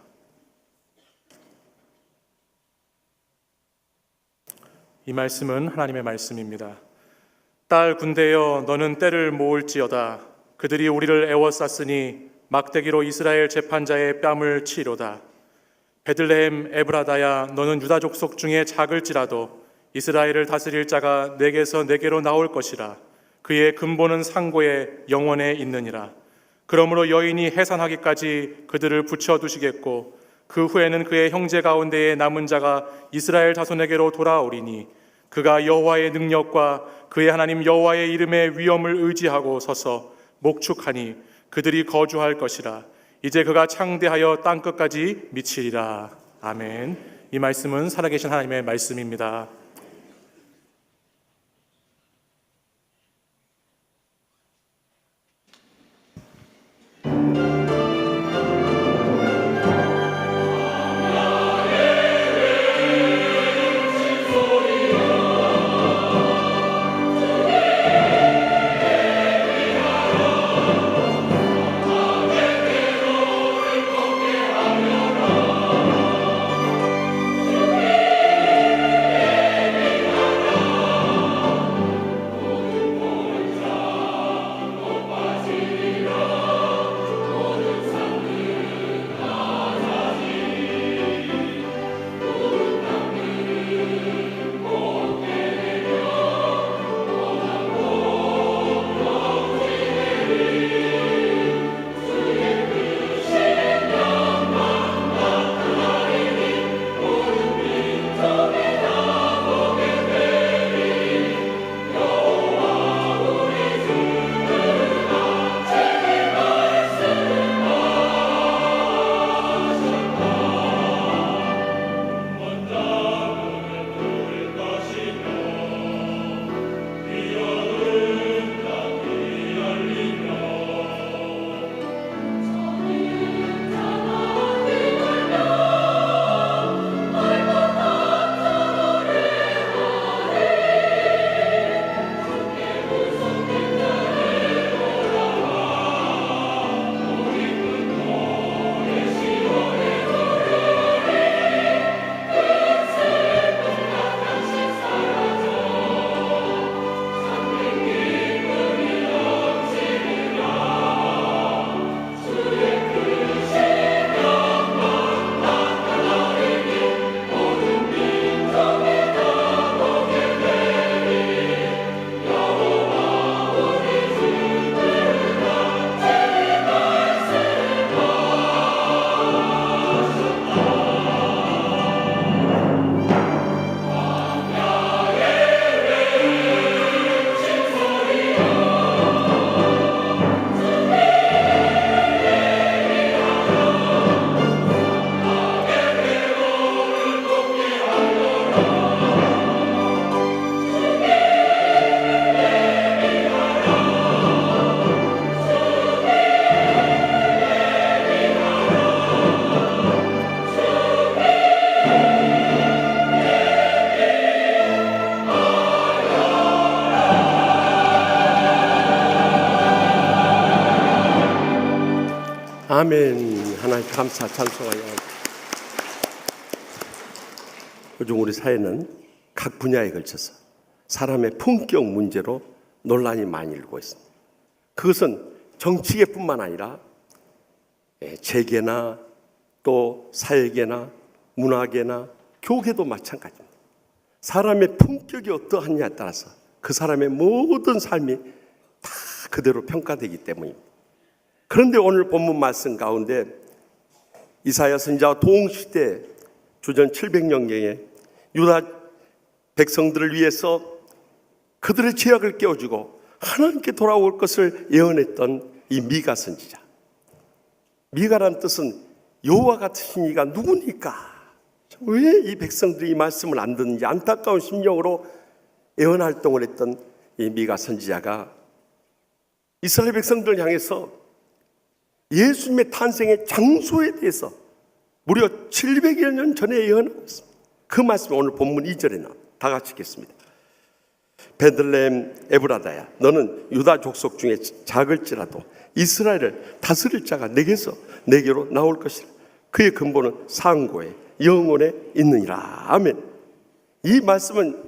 이 말씀은 하나님의 말씀입니다. 딸 군대여 너는 때를 모을지어다. 그들이 우리를 애워쌌으니 막대기로 이스라엘 재판자의 뺨을 치리로다. 베들레헴 에브라다야 너는 유다 족속 중에 작을지라도 이스라엘을 다스릴 자가 내게서 내게로 나올 것이라. 그의 근본은 상고에 영원에 있느니라. 그러므로 여인이 해산하기까지 그들을 붙여두시겠고 그 후에는 그의 형제 가운데에 남은 자가 이스라엘 자손에게로 돌아오리니 그가 여호와의 능력과 그의 하나님 여호와의 이름의 위엄을 의지하고 서서 목축하니 그들이 거주할 것이라. 이제 그가 창대하여 땅끝까지 미치리라. 아멘. 이 말씀은 살아계신 하나님의 말씀입니다. 아멘. 하나님 감사 찬송하여. 요즘 우리 사회는 각 분야에 걸쳐서 사람의 품격 문제로 논란이 많이 일고 있습니다. 그것은 정치계뿐만 아니라 재계나 또 사회계나 문화계나 교계도 마찬가지입니다. 사람의 품격이 어떠하냐에 따라서 그 사람의 모든 삶이 다 그대로 평가되기 때문입니다. 그런데 오늘 본문 말씀 가운데 이사야 선지자가 동시대 주전 700년경에 유다 백성들을 위해서 그들의 죄악을 깨워주고 하나님께 돌아올 것을 예언했던 이 미가 선지자. 미가란 뜻은 여호와 같으신 이가 누구니까? 왜 이 백성들이 이 말씀을 안 듣는지 안타까운 심령으로 예언 활동을 했던 이 미가 선지자가 이스라엘 백성들을 향해서 예수님의 탄생의 장소에 대해서 무려 700여 년 전에 예언하고 있습니다. 그 말씀이 오늘 본문 2절에 나옵니다. 다 같이 읽겠습니다. 베들레헴 에브라다야, 너는 유다 족속 중에 작을지라도 이스라엘을 다스릴 자가 내게로 나올 것이라. 그의 근본은 상고에 영원에 있느니라. 아멘. 이 말씀은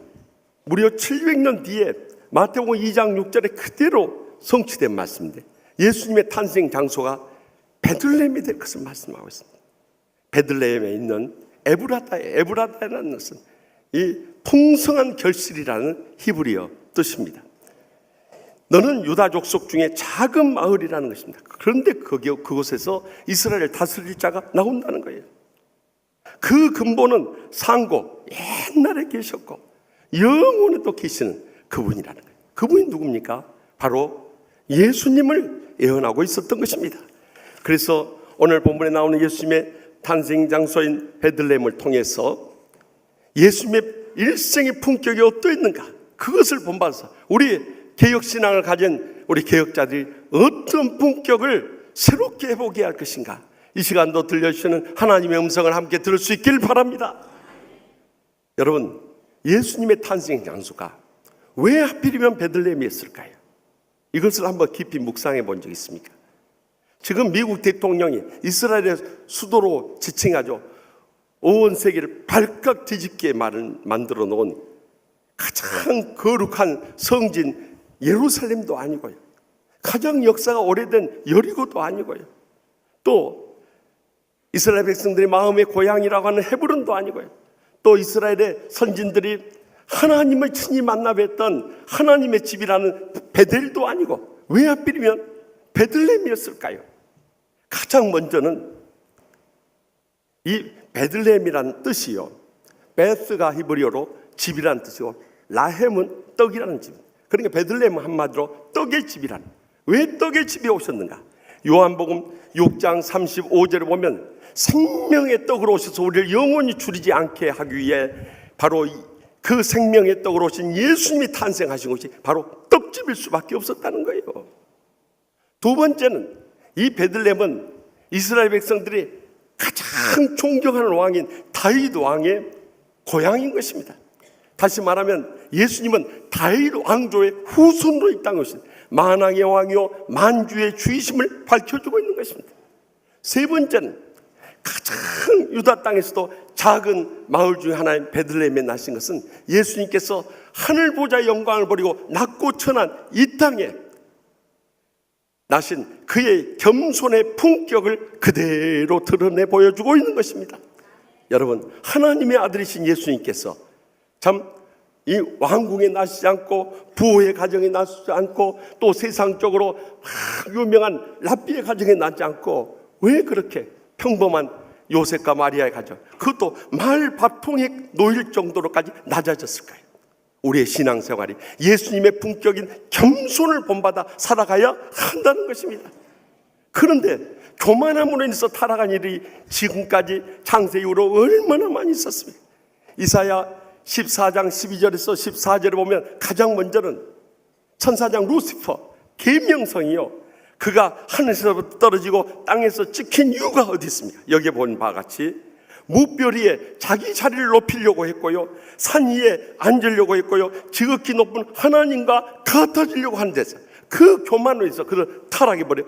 무려 700년 뒤에 마태복음 2장 6절에 그대로 성취된 말씀인데 예수님의 탄생 장소가 베들레헴이 될 것을 말씀하고 있습니다. 베들레헴에 있는 에브라다라는 것은 이 풍성한 결실이라는 히브리어 뜻입니다. 너는 유다 족속 중에 작은 마을이라는 것입니다. 그런데 그곳에서 이스라엘을 다스릴 자가 나온다는 거예요. 그 근본은 상고 옛날에 계셨고 영원에 또 계시는 그분이라는 거예요. 그분이 누굽니까? 바로 예수님을 예언하고 있었던 것입니다. 그래서 오늘 본문에 나오는 예수님의 탄생 장소인 베들레헴을 통해서 예수님의 일생의 품격이 어떠했는가, 그것을 본받아서 우리 개혁신앙을 가진 우리 개혁자들이 어떤 품격을 새롭게 해보게 할 것인가, 이 시간도 들려주시는 하나님의 음성을 함께 들을 수 있길 바랍니다. 여러분, 예수님의 탄생 장소가 왜 하필이면 베들레헴이었을까요? 이것을 한번 깊이 묵상해 본 적 있습니까? 지금 미국 대통령이 이스라엘의 수도로 지칭하죠. 온 세계를 발칵 뒤집게 만들어 놓은 가장 거룩한 성진 예루살렘도 아니고요, 가장 역사가 오래된 여리고도 아니고요, 또 이스라엘 백성들의 마음의 고향이라고 하는 헤브론도 아니고요, 또 이스라엘의 선진들이 하나님을 친히 만나 뵀던 하나님의 집이라는 베델도 아니고 왜 하필이면 베들레헴이었을까요? 가장 먼저는 이 베들레헴이라는 뜻이요, 베스가 히브리어로 집이라는 뜻이고 라헴은 떡이라는 집. 그러니까 베들레헴은 한마디로 떡의 집이라는. 왜 떡의 집에 오셨는가? 요한복음 6장 35절에 보면 생명의 떡으로 오셔서 우리를 영원히 줄이지 않게 하기 위해 바로 그 생명의 떡으로 오신 예수님이 탄생하신 것이 바로 떡집일 수밖에 없었다는 거예요. 두 번째는 이 베들레헴은 이스라엘 백성들이 가장 존경하는 왕인 다윗 왕의 고향인 것입니다. 다시 말하면 예수님은 다윗 왕조의 후손으로 이 땅에 오신 만왕의 왕이요 만주의 주이심을 밝혀주고 있는 것입니다. 세 번째는 가장 유다 땅에서도 작은 마을 중에 하나인 베들레헴에 나신 것은 예수님께서 하늘 보좌의 영광을 버리고 낮고 천한 이 땅에 나신 그의 겸손의 품격을 그대로 드러내 보여주고 있는 것입니다. 여러분, 하나님의 아들이신 예수님께서 참 이 왕궁에 나시지 않고 부호의 가정에 나시지 않고 또 세상적으로 유명한 랍비의 가정에 나지 않고 왜 그렇게 평범한 요셉과 마리아의 가정, 그것도 말 밥통에 놓일 정도로까지 낮아졌을까요? 우리의 신앙생활이 예수님의 품격인 겸손을 본받아 살아가야 한다는 것입니다. 그런데 교만함으로 인해서 타락한 일이 지금까지 창세 이후로 얼마나 많이 있었습니까? 이사야 14장 12절에서 14절에 보면 가장 먼저는 천사장 루시퍼 계명성이요, 그가 하늘에서 떨어지고 땅에서 찍힌 이유가 어디 있습니까? 여기에 본 바와 같이 무별 위에 자기 자리를 높이려고 했고요, 산 위에 앉으려고 했고요, 지극히 높은 하나님과 같아지려고 하는 데서 그 교만으로 해서 그를 타락해버려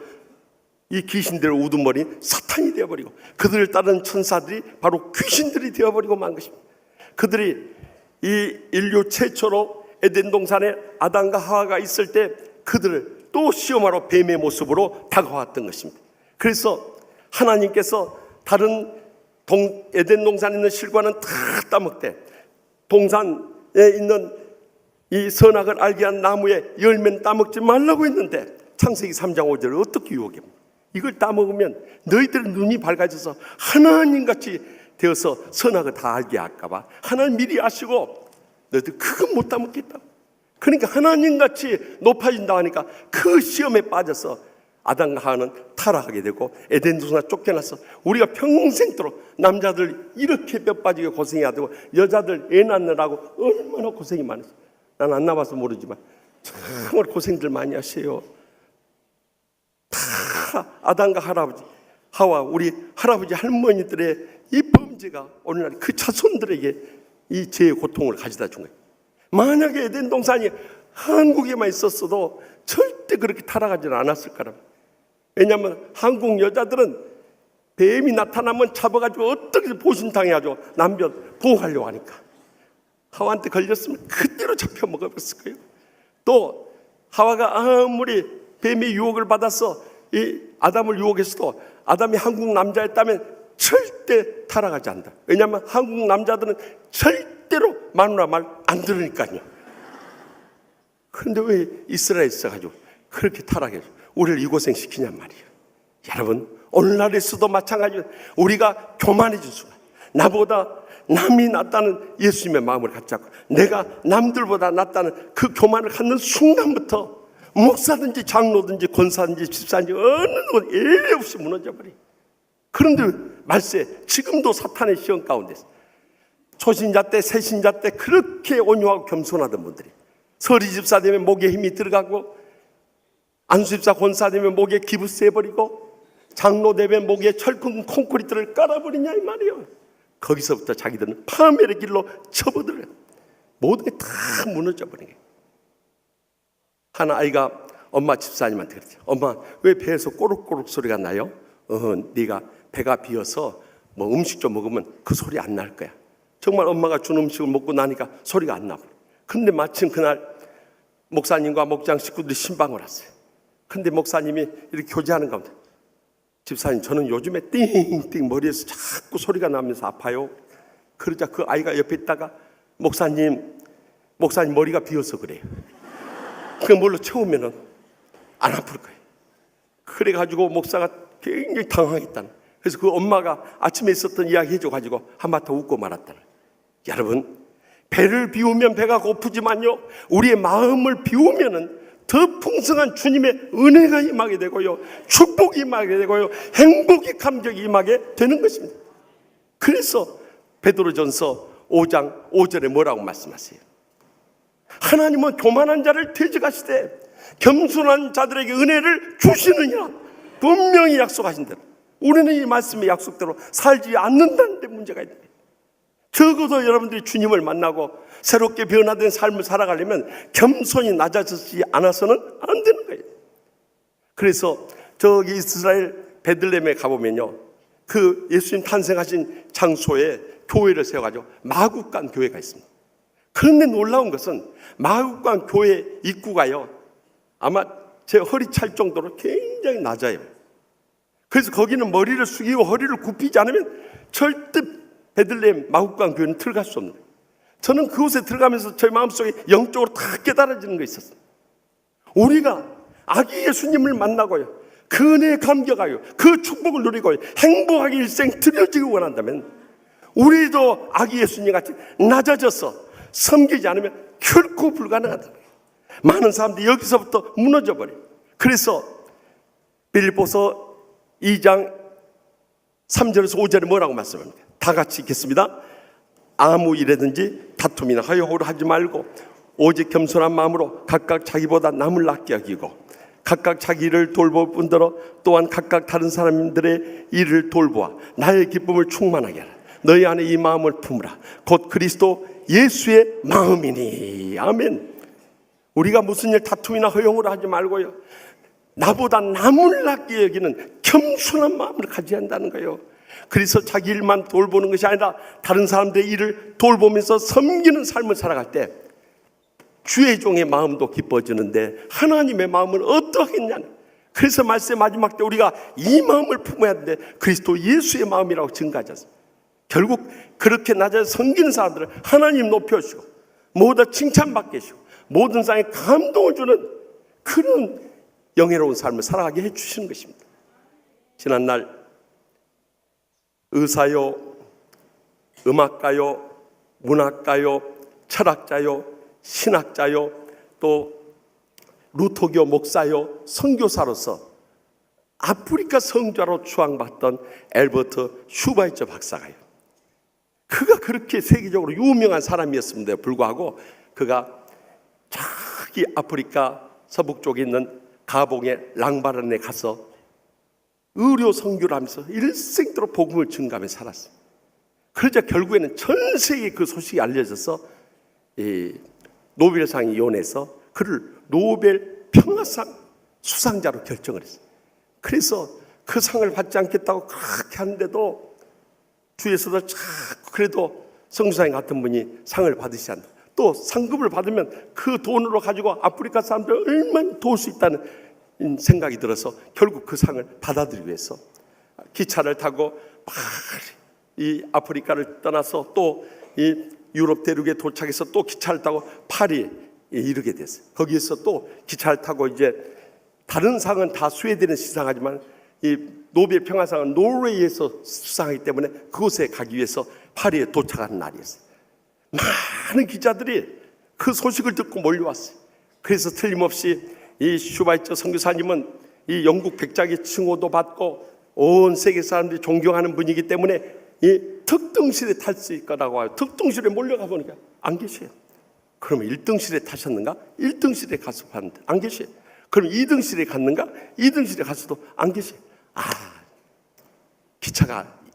이 귀신들의 우두머리 사탄이 되어버리고 그들을 따르는 천사들이 바로 귀신들이 되어버리고 만 것입니다. 그들이 이 인류 최초로 에덴 동산에 아담과 하와가 있을 때 그들을 또 시험하러 뱀의 모습으로 다가왔던 것입니다. 그래서 하나님께서 다른 에덴 동산에 있는 실과는 다 따먹되 동산에 있는 이 선악을 알게 한 나무의 열매는 따먹지 말라고 했는데 창세기 3장 5절을 어떻게 유혹합니까? 이걸 따먹으면 너희들의 눈이 밝아져서 하나님같이 되어서 선악을 다 알게 할까봐 하나님 미리 아시고 너희들 그거 못 따먹겠다고. 그러니까 하나님같이 높아진다 하니까 그 시험에 빠져서 아담과 하와는 타락하게 되고 에덴 동산에 쫓겨나서 우리가 평생도록 남자들 이렇게 뼈 빠지게 고생해야 되고 여자들 애 낳느라고 얼마나 고생이 많았어요. 난 안 나와서 모르지만 정말 고생들 많이 하세요. 다 아담과 할아버지 하와 우리 할아버지 할머니들의 이 범죄가 오늘날 그 자손들에게 이 죄의 고통을 가져다 준 거예요. 만약에 에덴 동산이 한국에만 있었어도 절대 그렇게 타락하지는 않았을 거랍니다. 왜냐하면 한국 여자들은 뱀이 나타나면 잡아가지고 어떻게 보신당해가지고 남편 보호하려고 하니까 하와한테 걸렸으면 그대로 잡혀 먹었을 거예요. 또 하와가 아무리 뱀의 유혹을 받아서 이 아담을 유혹했어도 아담이 한국 남자였다면 절대 타락하지 않는다. 왜냐하면 한국 남자들은 절대로 마누라 말 안 들으니까요. 그런데 왜 이스라엘에 있어가지고 그렇게 타락해서 우리를 이 고생 시키냔 말이에요. 여러분 오늘날에서도 마찬가지로 우리가 교만해진 순간 나보다 남이 낫다는 예수님의 마음을 갖지 않고 내가 남들보다 낫다는 그 교만을 갖는 순간부터 목사든지 장로든지 권사든지 집사든지 어느 곳 예외 없이 무너져버려요. 그런데 말세 지금도 사탄의 시험 가운데서 초신자 때 새신자 때 그렇게 온유하고 겸손하던 분들이 서리 집사 되면 목에 힘이 들어가고 안수 집사 권사 되면 목에 기부 세버리고 장로 되면 목에 철근 콘크리트를 깔아버리냐 이 말이에요. 거기서부터 자기들은 파멸의 길로 접어들어요. 모든 게 다 무너져버린 거예요. 한 아이가 엄마 집사님한테 그랬죠. 엄마 왜 배에서 꼬룩꼬룩 소리가 나요? 네가 배가 비어서 뭐 음식 좀 먹으면 그 소리 안 날 거야. 정말 엄마가 준 음식을 먹고 나니까 소리가 안 나버려. 근데 마침 그날 목사님과 목장 식구들이 신방을 왔어요. 근데 목사님이 이렇게 교제하는 가운데 집사님 저는 요즘에 띵띵 머리에서 자꾸 소리가 나면서 아파요. 그러자 그 아이가 옆에 있다가 목사님 머리가 비어서 그래요. 그 뭘로 채우면은 안 아플 거예요. 그래가지고 목사가 굉장히 당황했다는. 그래서 그 엄마가 아침에 있었던 이야기 해줘가지고 한바탕 웃고 말았다는. 여러분 배를 비우면 배가 고프지만요 우리의 마음을 비우면은 더 풍성한 주님의 은혜가 임하게 되고요 축복이 임하게 되고요 행복의 감격이 임하게 되는 것입니다. 그래서 베드로전서 5장 5절에 뭐라고 말씀하세요? 하나님은 교만한 자를 퇴직하시되 겸손한 자들에게 은혜를 주시느냐 분명히 약속하신 대로 우리는 이 말씀의 약속대로 살지 않는다는 데 문제가 있는 거예요. 적어도 여러분들이 주님을 만나고 새롭게 변화된 삶을 살아가려면 겸손히 낮아지지 않아서는 안 되는 거예요. 그래서 저기 이스라엘 베들레헴에 가보면요 그 예수님 탄생하신 장소에 교회를 세워가지고 마국간 교회가 있습니다. 그런데 놀라운 것은 마국간 교회 입구가요 아마 제 허리 찰 정도로 굉장히 낮아요. 그래서 거기는 머리를 숙이고 허리를 굽히지 않으면 절대 베들레헴 마국간 교회는 들어갈 수 없는 거예요. 저는 그곳에 들어가면서 제 마음속에 영적으로 다 깨달아지는 거 있었어요. 우리가 아기 예수님을 만나고요 그 은혜에 감격하여 그 축복을 누리고 행복하게 일생 드려지기 원한다면 우리도 아기 예수님 같이 낮아져서 섬기지 않으면 결코 불가능하다. 많은 사람들이 여기서부터 무너져 버려요. 그래서 빌립보서 2장 3절에서 5절에 뭐라고 말씀합니까? 다 같이 읽겠습니다. 아무 일에든지 다툼이나 허용으로 하지 말고 오직 겸손한 마음으로 각각 자기보다 남을 낫게 여기고 각각 자기 일을 돌볼 뿐더러 또한 각각 다른 사람들의 일을 돌보아 나의 기쁨을 충만하게 하라. 너희 안에 이 마음을 품으라. 곧 그리스도 예수의 마음이니. 아멘. 우리가 무슨 일 다툼이나 허용으로 하지 말고요 나보다 남을 낫게 여기는 겸손한 마음을 가져야 한다는 거예요. 그래서 자기 일만 돌보는 것이 아니라 다른 사람들의 일을 돌보면서 섬기는 삶을 살아갈 때 주의 종의 마음도 기뻐지는데 하나님의 마음은 어떠하겠냐. 그래서 말씀의 마지막 때 우리가 이 마음을 품어야 하는데 그리스도 예수의 마음이라고 증거하지 않습니까? 결국 그렇게 낮아서 섬기는 사람들은 하나님 높여주시고 모두 칭찬받게 하시고 모든 사람에 감동을 주는 그런 영예로운 삶을 살아가게 해주시는 것입니다. 지난날 의사요, 음악가요, 문학가요, 철학자요, 신학자요, 또 루터교 목사요, 선교사로서 아프리카 성자로 추앙받던 엘버트 슈바이처 박사가요. 그가 그렇게 세계적으로 유명한 사람이었음에도 불구하고 그가 저기 아프리카 서북 쪽에 있는 가봉의 랑바란에 가서 의료 선교를 하면서 일생도록 복음을 증가하며 살았어요. 그러자 결국에는 전 세계에 그 소식이 알려져서 이 노벨상이 요원해서 그를 노벨 평화상 수상자로 결정을 했어요. 그래서 그 상을 받지 않겠다고 그렇게 하는데도 주에서도 자꾸 그래도 성수사님 같은 분이 상을 받으셔야 한다. 또 상금을 받으면 그 돈으로 가지고 아프리카 사람들 얼마나 도울 수 있다는 생각이 들어서 결국 그 상을 받아들이기 위해서 기차를 타고 이 아프리카를 떠나서 또 이 유럽 대륙에 도착해서 또 기차를 타고 파리에 이르게 됐어요. 거기에서 또 기차를 타고 이제 다른 상은 다 스웨덴에 수상하지만 이 노벨 평화상은 노르웨이에서 수상하기 때문에 그곳에 가기 위해서 파리에 도착하는 날이었어요. 많은 기자들이 그 소식을 듣고 몰려왔어요. 그래서 틀림없이 이 슈바이처 선교사님은 이 영국 백작의 칭호도 받고 온 세계 사람들이 존경하는 분이기 때문에 이 특등실에 탈 수 있을 거라고 하요. 특등실에 몰려가 보니까 안 계셔요. 그러면 1등실에 타셨는가? 1등실에 가서 봤는데 안 계셔요. 그럼 2등실에 갔는가? 2등실에 가서도 안 계셔요.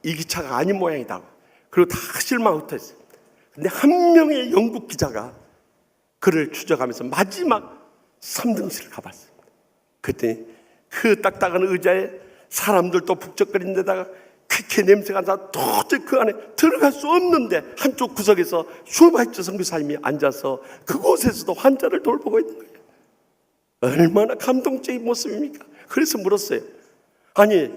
이 기차가 아닌 모양이다. 그리고 다 실망하고 있어요. 근데 한 명의 영국 기자가 그를 추적하면서 마지막 3등실을 가봤어요. 그랬더니 그 딱딱한 의자에 사람들도 북적거리는 데다가 쾌쾌 냄새가 나 도저히 그 안에 들어갈 수 없는데 한쪽 구석에서 슈바이처 선교사님이 앉아서 그곳에서도 환자를 돌보고 있는 거예요. 얼마나 감동적인 모습입니까? 그래서 물었어요. 아니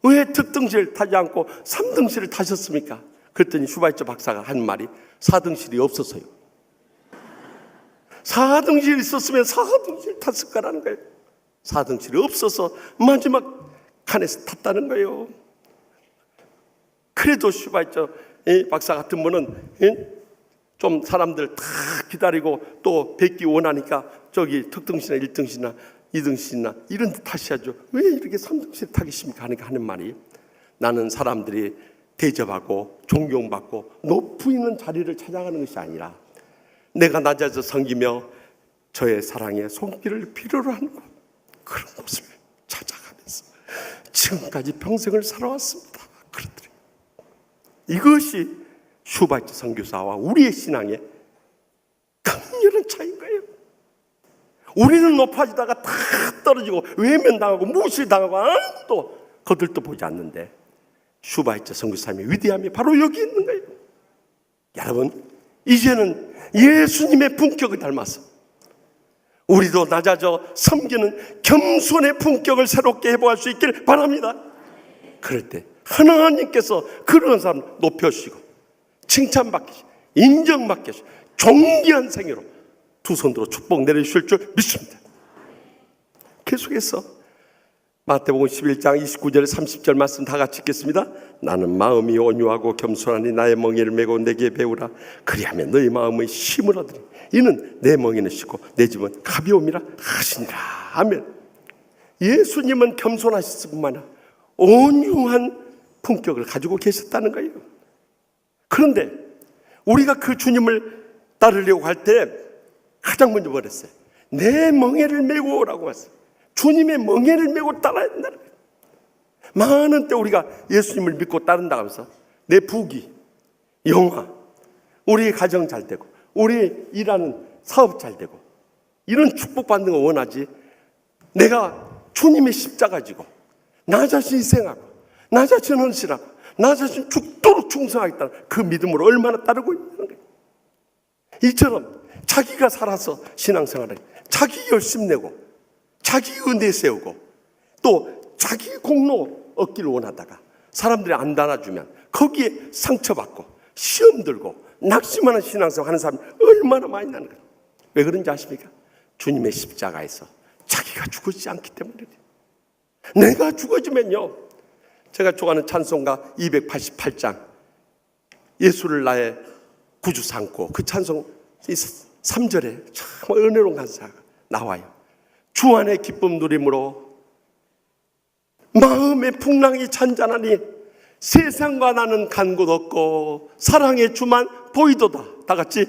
왜 특등실 타지 않고 3등실을 타셨습니까? 그랬더니 슈바이처 박사가 한 말이 4등실이 없어서요. 4등실이 있었으면 4등실 탔을 거라는 거예요. 4등실이 없어서 마지막 칸에서 탔다는 거예요. 그래도 슈바이처 박사 같은 분은 좀 사람들 다 기다리고 또 뵙기 원하니까 저기 특등실이나 1등실이나 2등실이나 이런 데 타셔야죠. 왜 이렇게 3등실 타겠습니까? 하니까 하는 말이 나는 사람들이 대접하고 존경받고 높이 있는 자리를 찾아가는 것이 아니라 내가 낮아져 섬기며 저의 사랑에 손길을 필요로 하는 것, 그런 모습을 찾아가면서 지금까지 평생을 살아왔습니다. 그러더래요. 이것이 슈바이처 선교사와 우리의 신앙의 강렬한 차이인 거예요. 우리는 높아지다가 다 떨어지고 외면당하고 무시당하고 아무도 거들떠 보지 않는데 슈바이처 선교사님의 위대함이 바로 여기 있는 거예요. 여러분, 이제는 예수님의 품격을 닮아서 우리도 낮아져 섬기는 겸손의 품격을 새롭게 해보할 수 있기를 바랍니다. 그럴 때 하나님께서 그런 사람 높여주시고 칭찬받게 하시고 인정받게 하시고 존귀한 생애로 두 손으로 축복 내려주실 줄 믿습니다. 계속해서 마태복음 11장 29절 30절 말씀 다 같이 읽겠습니다. 나는 마음이 온유하고 겸손하니 나의 멍에를 메고 내게 배우라. 그리하면 너희 마음의 힘을 얻으리. 이는 내 멍에는 쉽고 내 짐은 가벼움이라 하시니라. 아멘. 예수님은 겸손하셨을 뿐만 아니라 온유한 품격을 가지고 계셨다는 거예요. 그런데 우리가 그 주님을 따르려고 할 때 가장 먼저 뭐랬어요? 내 멍에를 메고 오라고 했어요. 주님의 멍에를 메고 따라야 된다는 거예요. 많은 때 우리가 예수님을 믿고 따른다 하면서 내 부귀, 영화, 우리 가정 잘 되고 우리 일하는 사업 잘 되고 이런 축복받는 거 원하지, 내가 주님의 십자가 지고 나 자신 희생하고 나 자신 헌신하고 나 자신 죽도록 충성하겠다는 그 믿음으로 얼마나 따르고 있는 거예요. 이처럼 자기가 살아서 신앙생활을 자기 열심 내고 자기 은혜 세우고 또 자기 공로 얻기를 원하다가 사람들이 안 달아주면 거기에 상처받고 시험 들고 낙심하는 신앙생활 하는 사람이 얼마나 많이 나는 거예요. 왜 그런지 아십니까? 주님의 십자가에서 자기가 죽어지지 않기 때문이에요. 내가 죽어지면요, 제가 좋아하는 찬송가 288장 예수를 나의 구주 삼고 그 찬송 3절에 참 은혜로운 가사가 나와요. 주 안에 기쁨 누림으로 마음의 풍랑이 잔잔하니 세상과 나는 간 곳 없고 사랑의 주만 보이도다. 다 같이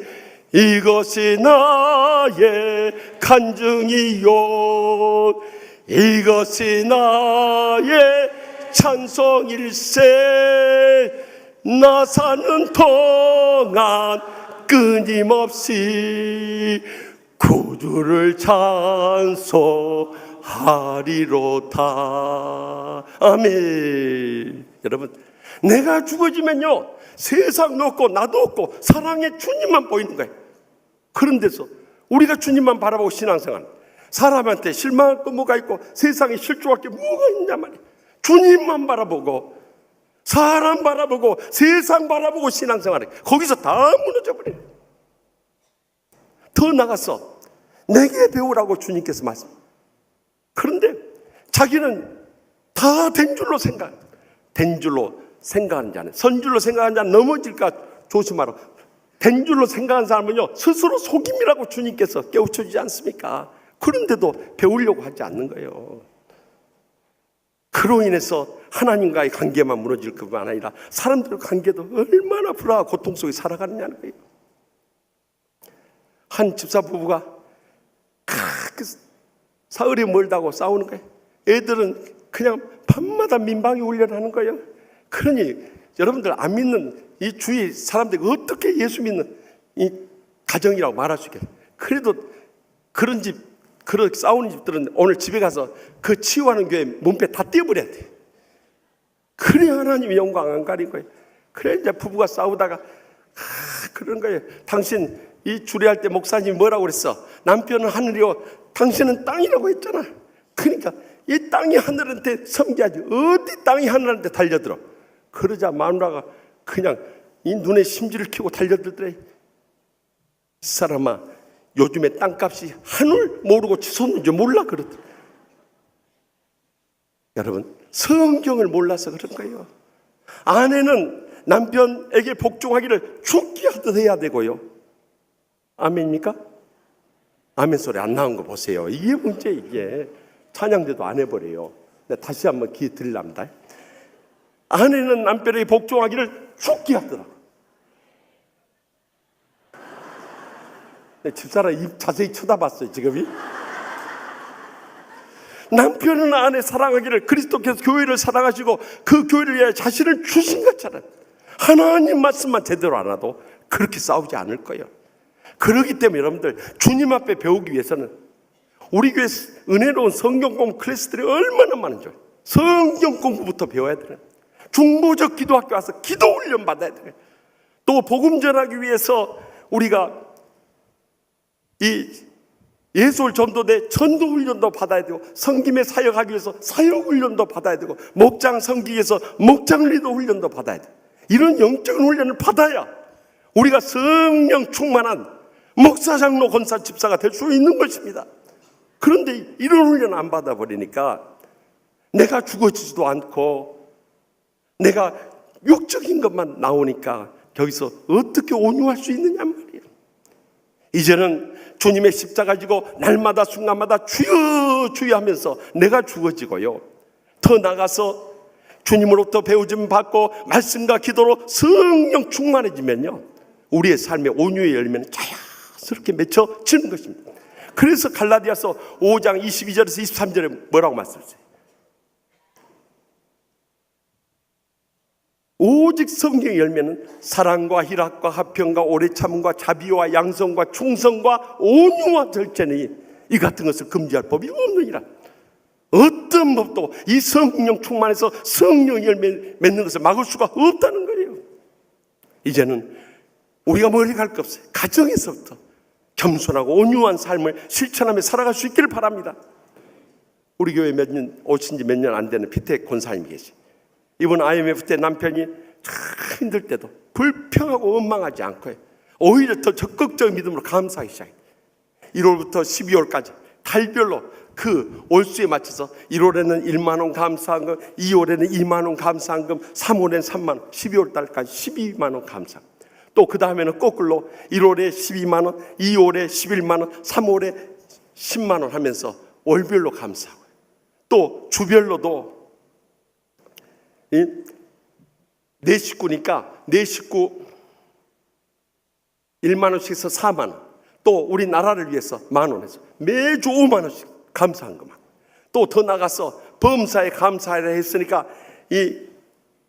이것이 나의 간증이요 이것이 나의 찬송일세 나 사는 동안 끊임없이 구주를 찬송하리로다. 아멘. 여러분, 내가 죽어지면요 세상도 없고 나도 없고 사랑의 주님만 보이는 거예요. 그런 데서 우리가 주님만 바라보고 신앙생활, 사람한테 실망할 거 뭐가 있고 세상에 실족할 게 뭐가 있냐 말이에요. 주님만 바라보고 사람 바라보고 세상 바라보고 신앙생활해. 거기서 다 무너져버려요. 더 나가서 내게 배우라고 주님께서 말씀. 그런데 자기는 다 된 줄로 생각. 된 줄로 생각하는 자는, 선줄로 생각하는 자는 넘어질까 조심하라. 된 줄로 생각하는 사람은요 스스로 속임이라고 주님께서 깨우쳐주지 않습니까? 그런데도 배우려고 하지 않는 거예요. 그로 인해서 하나님과의 관계만 무너질 것만 아니라 사람들의 관계도 얼마나 불화와 고통 속에 살아가느냐는 거예요. 한 집사 부부가 사흘이 멀다고 싸우는 거예요. 애들은 그냥 밤마다 민방위 훈련하는 거예요. 그러니 여러분들 안 믿는 이 주위 사람들이 어떻게 예수 믿는 이 가정이라고 말할 수 있겠어요? 그래도 그런 집, 그런 싸우는 집들은 오늘 집에 가서 그 치유하는 교회 문패 다 떼어버려야 돼. 그래야 하나님의 영광 안 가린 거예요. 그래 이제 부부가 싸우다가 그런 거예요. 당신 이 주례할 때 목사님이 뭐라고 그랬어? 남편은 하늘이요 당신은 땅이라고 했잖아. 그러니까 이 땅이 하늘한테 섬기하지 어디 땅이 하늘한테 달려들어. 그러자 마누라가 그냥 이 눈에 심지를 켜고 달려들더래. 이 사람아 요즘에 땅값이 하늘 모르고 치솟는지 몰라 그러더라. 여러분 성경을 몰라서 그런 거예요. 아내는 남편에게 복종하기를 죽기 하듯 해야 되고요. 아멘입니까? 아멘 소리 안 나온 거 보세요. 이게 문제. 이게 찬양대도 안 해버려요. 다시 한번 기회 드리랍니다. 아내는 남편에게 복종하기를 죽기 하더라. 집사람 입 자세히 쳐다봤어요 지금이. 남편은 아내 사랑하기를 그리스도께서 교회를 사랑하시고 그 교회를 위하여 자신을 주신 것처럼 하나님 말씀만 제대로 알아도 그렇게 싸우지 않을 거예요. 그렇기 때문에 여러분들 주님 앞에 배우기 위해서는 우리 교회 은혜로운 성경 공부 클래스들이 얼마나 많은지 성경 공부부터 배워야 되는, 중보적 기도학교 와서 기도 훈련 받아야 되는, 또 복음 전하기 위해서 우리가 이 예술 전도대 전도 훈련도 받아야 되고 성김에 사역하기 위해서 사역 훈련도 받아야 되고 목장 섬기기 위해서 목장 리더 훈련도 받아야 돼. 이런 영적인 훈련을 받아야 우리가 성령 충만한 목사, 장로, 권사, 집사가 될 수 있는 것입니다. 그런데 이런 훈련 안 받아버리니까 내가 죽어지지도 않고 내가 육적인 것만 나오니까 거기서 어떻게 온유할 수 있느냐 말이에요. 이제는 주님의 십자가 지고 날마다 순간마다 주여 주여 하면서 내가 죽어지고요. 더 나가서 주님으로부터 배우심 받고 말씀과 기도로 성령 충만해지면요 우리의 삶의 온유의 열매는 자연스럽게 맺혀지는 것입니다. 그래서 갈라디아서 5장 22절에서 23절에 뭐라고 말씀하세요? 오직 성경의 열매는 사랑과 희락과 화평과 오래 참음과 자비와 양성과 충성과 온유와 절제니 이 같은 것을 금지할 법이 없느니라. 어떤 법도 이 성령 충만해서 성령 열매 맺는 것을 막을 수가 없다는 거예요. 이제는 우리가 멀리 갈 거 없어요. 가정에서부터 겸손하고 온유한 삶을 실천하며 살아갈 수 있기를 바랍니다. 우리 교회 몇 년 오신 지 몇 년 안 되는 피택 권사님이 계세요. 이번 IMF 때 남편이 참 힘들 때도 불평하고 원망하지 않고요, 오히려 더 적극적인 믿음으로 감사하기 시작해요. 1월부터 12월까지 달별로 그 월수에 맞춰서 1월에는 1만 원 감사한금, 2월에는 2만 원 감사한금, 3월에는 3만 원, 12월 달까지 12만 원 감사한금. 또 그 다음에는 거꾸로 1월에 12만 원, 2월에 11만 원, 3월에 10만 원 하면서 월별로 감사하고, 또 주별로도 네 식구니까 네 식구 1만 원씩 해서 4만 원, 또 우리 나라를 위해서 만 원에서 매주 5만 원씩 감사한 것만, 또 더 나가서 범사에 감사하라 했으니까 이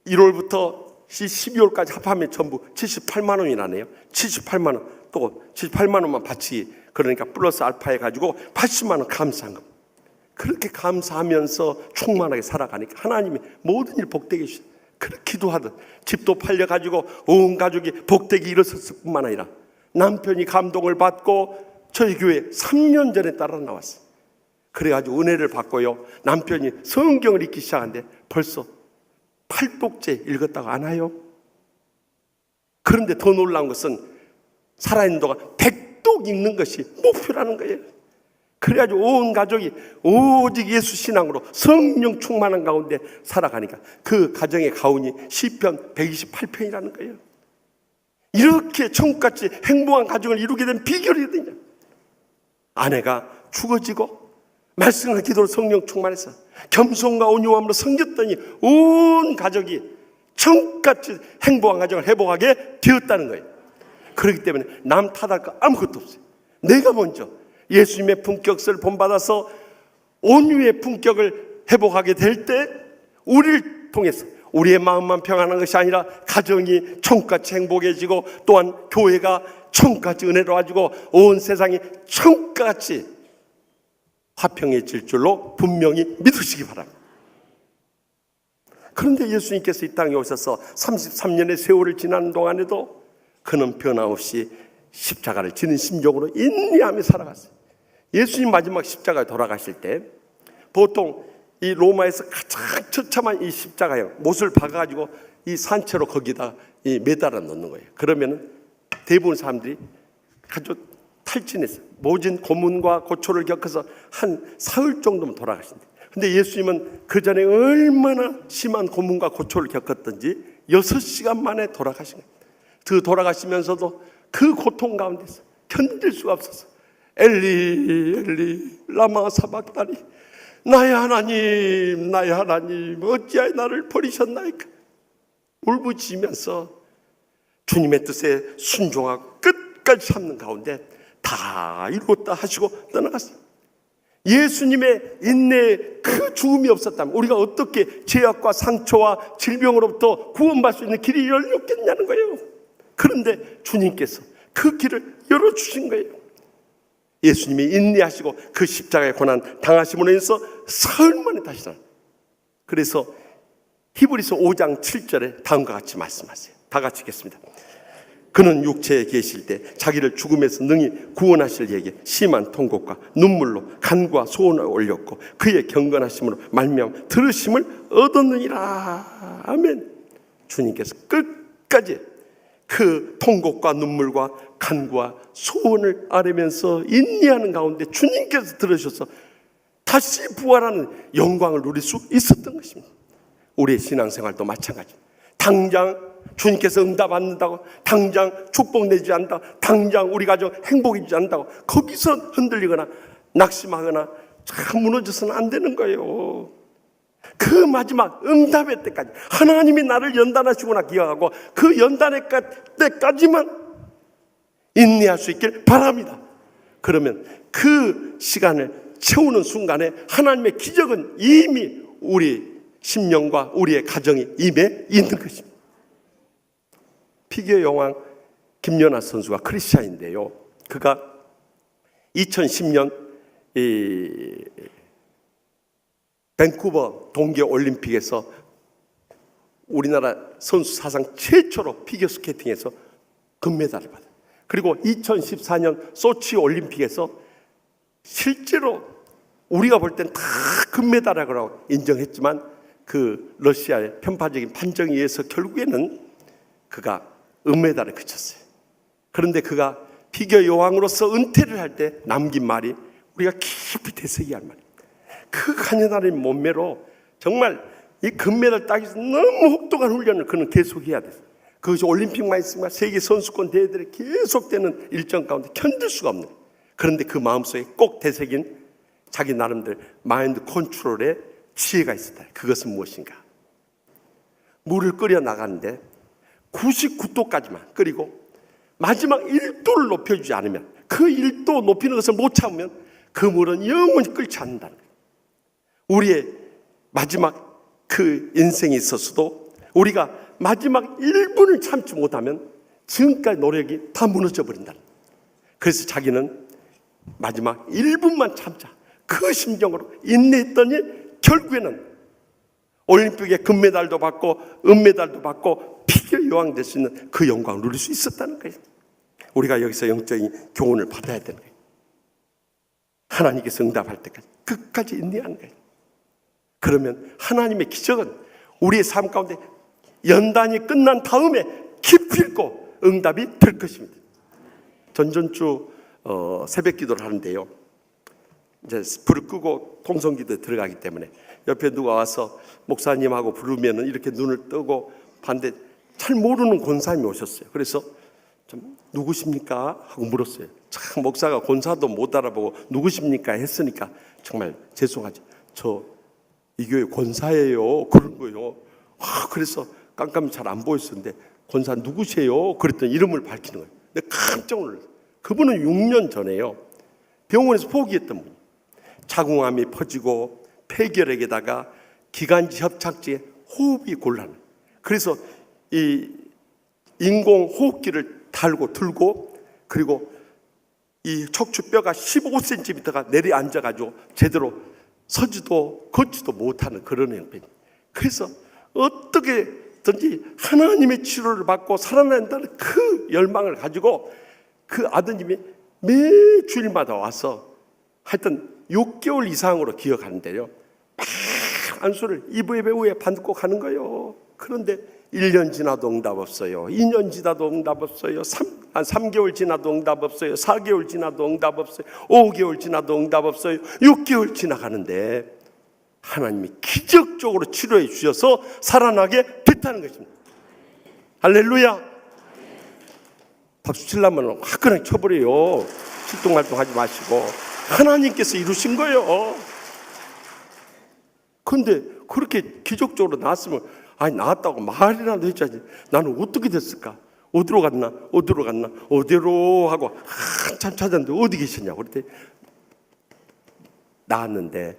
1월부터 12월까지 합하면 전부 78만 원이 나네요. 78만 원, 또 78만 원만 바치기, 그러니까 플러스 알파 해가지고 80만 원 감사한 것. 그렇게 감사하면서 충만하게 살아가니까 하나님이 모든 일 복되게 해주셔. 그렇게 기도하듯 집도 팔려가지고 온 가족이 복되게 일어섰을 뿐만 아니라 남편이 감동을 받고 저희 교회 3년 전에 따라 나왔어요. 그래가지고 은혜를 받고요, 남편이 성경을 읽기 시작하는데 벌써 8독째 읽었다고 안 와요. 그런데 더 놀라운 것은 살아있는 동안 100독 읽는 것이 목표라는 거예요. 그래가지고 온 가족이 오직 예수 신앙으로 성령 충만한 가운데 살아가니까 그 가정의 가훈이 시편 128편이라는 거예요. 이렇게 천국같이 행복한 가정을 이루게 된 비결이 어디냐? 아내가 죽어지고 말씀과 기도로 성령 충만해서 겸손과 온유함으로 섬겼더니 온 가족이 천국같이 행복한 가정을 회복하게 되었다는 거예요. 그렇기 때문에 남 탓할 거 아무것도 없어요. 내가 먼저 예수님의 품격을 본받아서 온유의 품격을 회복하게 될 때 우리를 통해서 우리의 마음만 평안한 것이 아니라 가정이 천국같이 행복해지고, 또한 교회가 천국같이 은혜로워지고 온 세상이 천국같이 화평해질 줄로 분명히 믿으시기 바랍니다. 그런데 예수님께서 이 땅에 오셔서 33년의 세월을 지나는 동안에도 그는 변함없이 십자가를 지는 심정으로 인내하며 살아갔어요. 예수님 마지막 십자가에 돌아가실 때 보통 이 로마에서 가장 처참한 이 십자가에 못을 박아가지고 이 산채로 거기다 매달아 놓는 거예요. 그러면 대부분 사람들이 아주 탈진해서 모진 고문과 고초를 겪어서 한 사흘 정도면 돌아가신대. 근데 예수님은 그 전에 얼마나 심한 고문과 고초를 겪었던지 6시간 만에 돌아가신 거예요. 그 돌아가시면서도 그 고통 가운데서 견딜 수가 없어서 엘리 엘리 라마 사박다니, 나의 하나님 나의 하나님 어찌하여 나를 버리셨나이까 울부짖으면서 주님의 뜻에 순종하고 끝까지 참는 가운데 다 이루었다 하시고 떠나갔어요. 예수님의 인내에 그 죽음이 없었다면 우리가 어떻게 죄악과 상처와 질병으로부터 구원받을 수 있는 길이 열렸겠냐는 거예요. 그런데 주님께서 그 길을 열어주신 거예요. 예수님이 인내하시고 그 십자가의 고난 당하심으로 인해서 사흘 만에 다시 살아. 그래서 히브리서 5장 7절에 다음과 같이 말씀하세요. 다 같이 읽겠습니다. 그는 육체에 계실 때 자기를 죽음에서 능히 구원하실 이에게 심한 통곡과 눈물로 간과 소원을 올렸고 그의 경건하심으로 말미암아 들으심을 얻었느니라. 아멘. 주님께서 끝까지 그 통곡과 눈물과 간과 소원을 아뢰면서 인내하는 가운데 주님께서 들으셔서 다시 부활하는 영광을 누릴 수 있었던 것입니다. 우리의 신앙생활도 마찬가지입니다. 당장 주님께서 응답 안 한다고, 당장 축복 내지 않는다, 당장 우리 가정 행복해지지 않는다고 거기서 흔들리거나 낙심하거나 참 무너져서는 안 되는 거예요. 그 마지막 응답의 때까지 하나님이 나를 연단하시구나 기억하고 그 연단의 때까지만 인내할 수 있길 바랍니다. 그러면 그 시간을 채우는 순간에 하나님의 기적은 이미 우리 심령과 우리의 가정이 임해 있는 것입니다. 피겨 여왕 김연아 선수가 크리스찬인데요, 그가 2010년 밴쿠버 동계 올림픽에서 우리나라 선수 사상 최초로 피겨스케이팅에서 금메달을 받아요. 그리고 2014년 소치 올림픽에서 실제로 우리가 볼 땐 다 금메달이라고 인정했지만 그 러시아의 편파적인 판정에 의해서 결국에는 그가 은메달에 그쳤어요. 그런데 그가 피겨 여왕으로서 은퇴를 할 때 남긴 말이 우리가 깊이 되새겨야 할 말이에요. 그 간연한 몸매로 정말 이 금메달 따기 위해서 너무 혹독한 훈련을 그는 계속해야 돼요. 그것이 올림픽만 있으면 세계 선수권 대회들이 계속되는 일정 가운데 견딜 수가 없는 거예요. 그런데 그 마음속에 꼭 되새긴 자기 나름대로 마인드 컨트롤의 지혜가 있었다. 그것은 무엇인가? 물을 끓여 나가는데 99도까지만 끓이고 마지막 1도를 높여주지 않으면, 그 1도 높이는 것을 못 참으면 그 물은 영원히 끓지 않는다는 거예요. 우리의 마지막 그 인생에 있어서도 우리가 마지막 1분을 참지 못하면 지금까지 노력이 다 무너져 버린다는 거예요. 그래서 자기는 마지막 1분만 참자, 그 심정으로 인내했더니 결국에는 올림픽에 금메달도 받고 은메달도 받고 피겨 여왕 될 수 있는 그 영광을 누릴 수 있었다는 거예요. 우리가 여기서 영적인 교훈을 받아야 되는 거예요. 하나님께서 응답할 때까지 끝까지 인내하는 거예요. 그러면 하나님의 기적은 우리의 삶 가운데 연단이 끝난 다음에 기필코 응답이 될 것입니다. 전전주 새벽 기도를 하는데요, 이제 불을 끄고 통성기도에 들어가기 때문에 옆에 누가 와서 목사님하고 부르면은 이렇게 눈을 뜨고 반대 잘 모르는 권사님이 오셨어요. 그래서 좀 누구십니까? 하고 물었어요. 참 목사가 권사도 못 알아보고 누구십니까? 했으니까 정말 죄송하죠. 저 이 교회 권사예요. 그런 거요. 그래서 깜깜이 잘 안 보였었는데 권사 누구세요? 그랬더니 이름을 밝히는 거예요. 근데 깜짝 놀랐어요. 그분은 6년 전에요, 병원에서 포기했던 분이에요. 자궁암이 퍼지고 폐결핵에다가 기관지 협착지에 호흡이 곤란해요. 그래서 이 인공 호흡기를 달고 들고, 그리고 이 척추뼈가 15cm가 내려앉아가지고 제대로 서지도 걷지도 못하는 그런 형편이에요. 그래서 어떻게든지 하나님의 치료를 받고 살아난다는 그 열망을 가지고 그 아드님이 매 주일마다 와서 하여튼 6개월 이상으로 기억하는데요, 막 안수를 이브의 배후에 받고 가는 거예요. 그런데 1년 지나도 응답 없어요. 2년 지나도 응답 없어요. 3개월 지나도 응답 없어요. 4개월 지나도 응답 없어요. 5개월 지나도 응답 없어요. 6개월 지나가는데 하나님이 기적적으로 치료해 주셔서 살아나게 됐다는 것입니다. 할렐루야. 박수 치려면 화끈하게 쳐버려요. 실동활동하지 마시고 하나님께서 이루신 거예요. 그런데 그렇게 기적적으로 나왔으면 아니 나왔다고 말이라도 했자지. 나는 어떻게 됐을까? 어디로 갔나? 어디로 하고 한참 찾았는데 어디 계시냐고. 그랬더니 나왔는데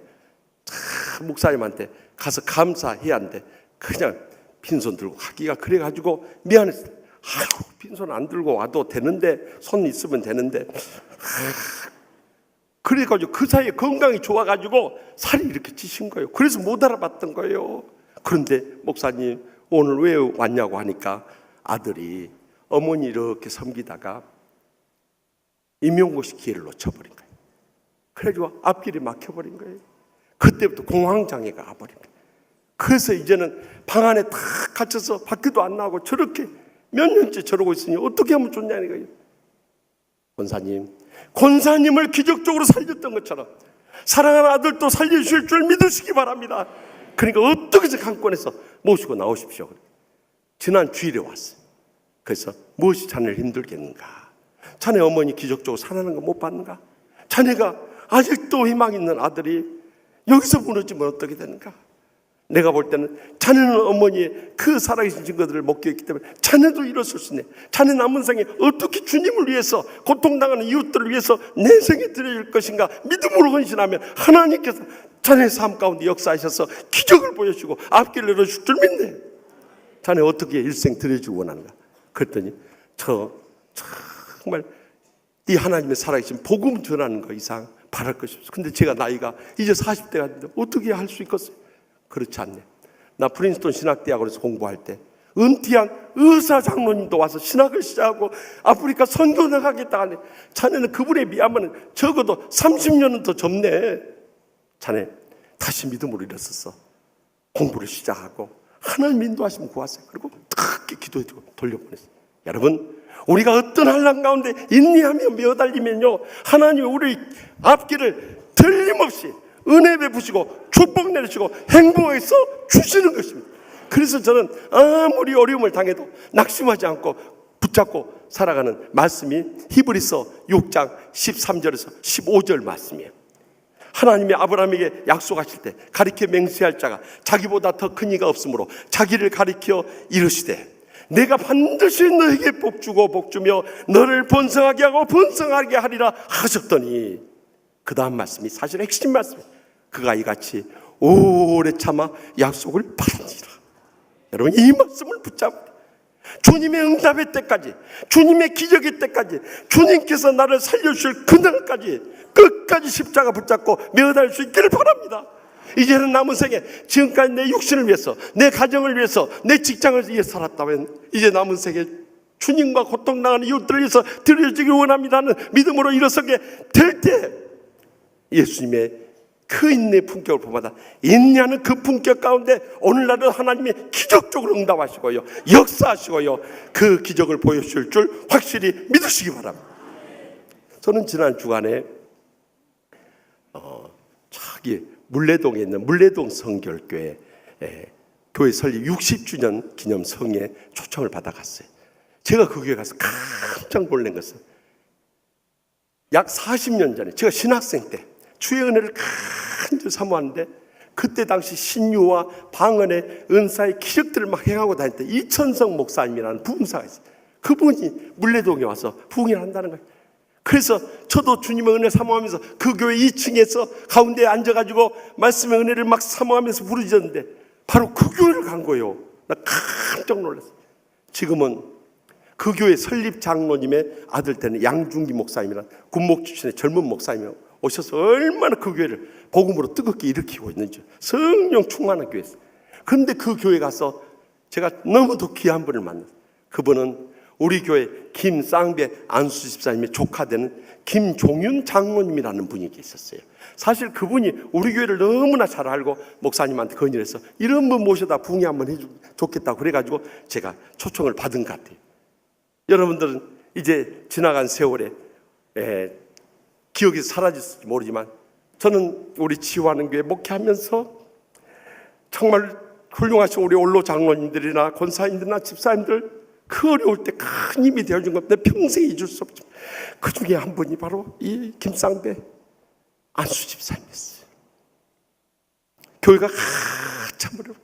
목사님한테 가서 감사해야 하는데 그냥 빈손 들고 가기가 그래가지고 미안했어요. 빈손 안 들고 와도 되는데, 손 있으면 되는데, 그래가지고 그 사이에 건강이 좋아가지고 살이 이렇게 찌신 거예요. 그래서 못 알아봤던 거예요. 그런데 목사님 오늘 왜 왔냐고 하니까 아들이 어머니 이렇게 섬기다가 임용고시 기회를 놓쳐버린 거예요. 그래가지고 앞길이 막혀버린 거예요. 그때부터 공황장애가 와버린 거예요. 그래서 이제는 방 안에 다 갇혀서 밖에도 안 나오고 저렇게 몇 년째 저러고 있으니 어떻게 하면 좋냐는 거예요. 권사님을 기적적으로 살렸던 것처럼 사랑하는 아들도 살려주실 줄 믿으시기 바랍니다. 그러니까 어떻게 해서 강권에서 모시고 나오십시오. 지난 주일에 왔어요. 그래서 무엇이 자네를 힘들겠는가? 자네 어머니 기적적으로 살아나는 거 못 봤는가? 자네가 아직도 희망 있는 아들이 여기서 무너지면 어떻게 되는가? 내가 볼 때는 자네는 어머니의 그 살아계신 증거들을 목격했기 때문에 자네도 이뤘을 수 있네. 자네 남은 생에 어떻게 주님을 위해서, 고통당하는 이웃들을 위해서 내 생에 드려질 것인가 믿음으로 헌신하면 하나님께서 자네의 삶 가운데 역사하셔서 기적을 보여주고 앞길을 열어줄 줄 믿네. 자네 어떻게 일생 드려주고 원하는가? 그랬더니 정말 이 하나님의 살아계신 복음 전하는 거 이상 바랄 것이 없어. 근데 제가 나이가 이제 40대가 됐는데 어떻게 할 수 있겠어요? 그렇지 않네. 나 프린스턴 신학대학원에서 공부할 때 은퇴한 의사 장로님도 와서 신학을 시작하고 아프리카 선교 나가겠다 하네. 자네는 그분에 비하면 적어도 30년은 더 젊네. 자네 다시 믿음으로 일어섰어. 공부를 시작하고 하나님 인도하시면 구하세요. 그리고 크게 기도해주고 돌려보냈어요. 여러분, 우리가 어떤 환난 가운데 인내하며 매어달리면요, 하나님이 우리 앞길을 틀림없이 은혜 베푸시고 축복 내리시고 행복해서 주시는 것입니다. 그래서 저는 아무리 어려움을 당해도 낙심하지 않고 붙잡고 살아가는 말씀이 히브리서 6장 13절에서 15절 말씀이에요. 하나님이 아브라함에게 약속하실 때 가리켜 맹세할 자가 자기보다 더 큰 이가 없으므로 자기를 가리켜 이르시되 내가 반드시 너에게 복주고 복주며 너를 번성하게 하고 번성하게 하리라 하셨더니 그 다음 말씀이 사실 핵심 말씀이에요. 그가 이같이 오래 참아 약속을 받으니라. 여러분, 이 말씀을 붙잡아 주님의 응답의 때까지, 주님의 기적의 때까지, 주님께서 나를 살려주실 그날까지 끝까지 십자가 붙잡고 매어달 수 있기를 바랍니다. 이제는 남은 생에 지금까지 내 육신을 위해서, 내 가정을 위해서, 내 직장을 위해 살았다면 이제 남은 생에 주님과 고통당하는 이웃들을 위해서 드려지길 원합니다는 믿음으로 일어서게 될 때 예수님의 그 인내의 품격을 보마다 인내하는 그 품격 가운데 오늘날은 하나님이 기적적으로 응답하시고요, 역사하시고요, 그 기적을 보여주실 줄 확실히 믿으시기 바랍니다. 저는 지난 주간에 저기 물레동에 있는 물레동 성결교회 교회 설립 60주년 기념 성에 초청을 받아갔어요. 제가 그 교회 가서 깜짝 놀란 것은 약 40년 전에 제가 신학생 때 주의 은혜를 간절히 사모하는데 그때 당시 신유와 방언의 은사의 기적들을 막 행하고 다닐 때 이천성 목사님이라는 부흥사가 있어요. 그분이 물레동에 와서 부흥을 한다는 거예요. 그래서 저도 주님의 은혜 사모하면서 그 교회 2층에서 가운데에 앉아가지고 말씀의 은혜를 막 사모하면서 부르짖었는데 바로 그 교회를 간 거예요. 나 깜짝 놀랐어요. 지금은 그 교회 설립 장로님의 아들 때는 양중기 목사님이라는 군목 출신의 젊은 목사님이 오셔서 얼마나 그 교회를 복음으로 뜨겁게 일으키고 있는지, 성령 충만한 교회였어요. 그런데 그 교회 가서 제가 너무도 귀한 분을 만났어요. 그분은 우리 교회 김쌍배 안수 집사님의 조카 되는 김종윤 장로님이라는 분이 계셨어요. 사실 그분이 우리 교회를 너무나 잘 알고 목사님한테 건의해서 이런 분 모셔다 부흥회 한번 해주면 좋겠다고 그래가지고 제가 초청을 받은 것 같아요. 여러분들은 이제 지나간 세월에 기억이 사라졌을지 모르지만 저는 우리 치유하는 교회 목회하면서 정말 훌륭하신 우리 원로 장로님들이나 권사님들이나 집사님들 그 어려울 때 큰 힘이 되어준 것 내 평생 잊을 수 없죠. 그 중에 한 분이 바로 이 김쌍배 안수 집사님이었어요. 교회가 참 어려워요.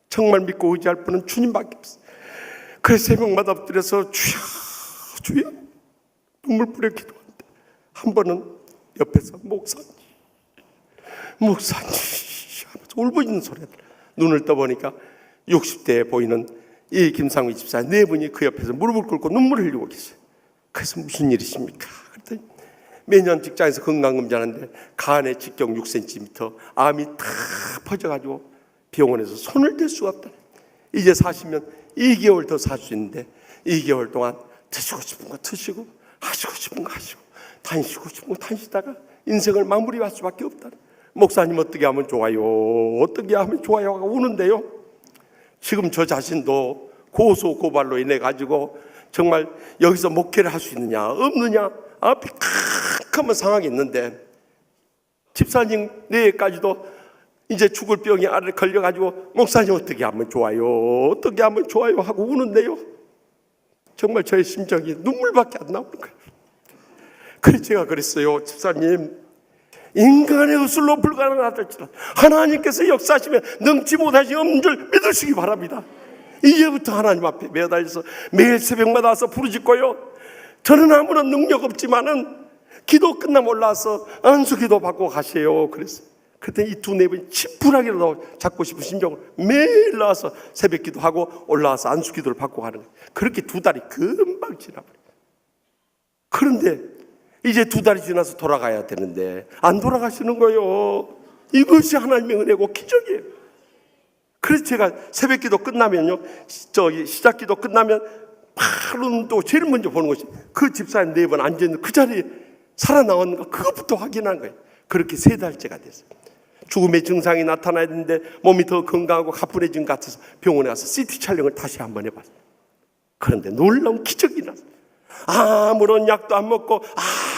정말 믿고 의지할 분은 주님밖에 없어요. 그래서 새벽마다 엎드려서 주여 주여 눈물 뿌려 기도하는데 한 번은 옆에서 목사님 하면서 울고 있는 소리가 들어요. 눈을 떠보니까 60대에 보이는 이 김상휘 집사 네 분이 그 옆에서 무릎을 꿇고 눈물을 흘리고 계세요. 그래서 무슨 일이십니까? 그랬더니 매년 직장에서 건강검진하는데 간에 직경 6cm, 암이 다 퍼져가지고 병원에서 손을 댈 수가 없다. 이제 사시면 2개월 더 살 수 있는데 2개월 동안 드시고 싶은 거 드시고 하시고 싶은 거 하시고 다니시고 싶은 거 다니시다가 인생을 마무리할 수밖에 없다. 목사님 어떻게 하면 좋아요? 어떻게 하면 좋아요? 하고 우는데요. 지금 저 자신도 고소 고발로 인해 가지고 정말 여기서 목회를 할 수 있느냐 없느냐 앞이 캄캄한 상황이 있는데 집사님 내일까지도 이제 죽을 병이 알을 걸려가지고 목사님 어떻게 하면 좋아요? 어떻게 하면 좋아요? 하고 우는데요. 정말 저의 심정이 눈물밖에 안 나오는 거예요. 그래서 제가 그랬어요. 집사님, 인간의 의술로 불가능하다지만 하나님께서 역사하시면 능치 못하시 없는 줄 믿으시기 바랍니다. 이제부터 하나님 앞에 매달려서 매일 새벽마다 와서 부르짖고요. 저는 아무런 능력 없지만은 기도 끝나면 올라와서 안수기도 받고 가세요. 그랬어요. 그때 이 두 네 분이 침풀하기라도 잡고 싶은 심정으로 매일 나와서 새벽기도 하고 올라와서 안수기도를 받고 가는 거예요. 그렇게 두 달이 금방 지나버려요. 그런데 이제 2달이 지나서 돌아가야 되는데 안 돌아가시는 거예요. 이것이 하나님의 은혜고 기적이에요. 그래서 제가 새벽기도 끝나면요, 시작기도 끝나면 바로 또 제일 먼저 보는 것이 그 집사님 4번 앉아있는 그 자리에 살아나왔는가 그것부터 확인한 거예요. 그렇게 3달째가 됐어요. 죽음의 증상이 나타나야 되는데 몸이 더 건강하고 가뿐해진 것 같아서 병원에 가서 CT 촬영을 다시 한번 해봤어요. 그런데 놀라운 기적이 났어요. 아무런 약도 안 먹고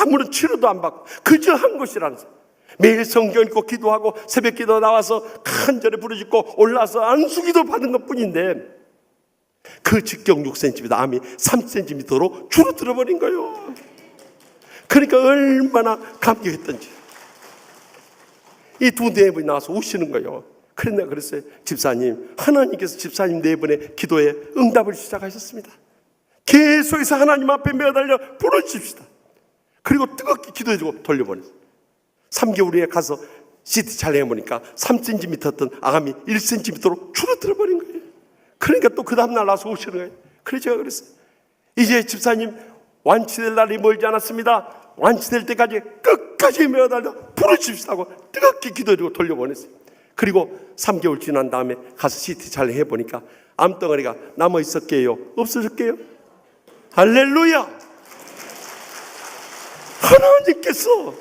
아무런 치료도 안 받고 그저 한 것이라는 거예요. 매일 성경 읽고 기도하고 새벽 기도 나와서 간절히 부르짖고 올라서 안수기도 받은 것 뿐인데 그 직경 6cm 암이 3cm로 줄어들어 버린 거예요. 그러니까 얼마나 감격했던지 이 2-4분이 나와서 우시는 거예요. 그래서 내가 그랬어요. 집사님, 하나님께서 집사님 4분의 기도에 응답을 시작하셨습니다. 계속해서 하나님 앞에 매달려 부르십시다. 그리고 뜨겁게 기도해주고 돌려보냈어요. 3개월 후에 가서 CT 촬영해보니까 3cm였던 암이 1cm로 줄어들어 버린 거예요. 그러니까 또 그 다음날 나서 오시는 거예요. 그래서 제가 그랬어요. 이제 집사님 완치될 날이 멀지 않았습니다. 완치될 때까지 끝까지 매달려 부르십시다고 뜨겁게 기도해주고 돌려보냈어요. 그리고 3개월 지난 다음에 가서 CT 촬영해보니까 암덩어리가 남아있었게요? 없어졌게요? 할렐루야! 하나님께서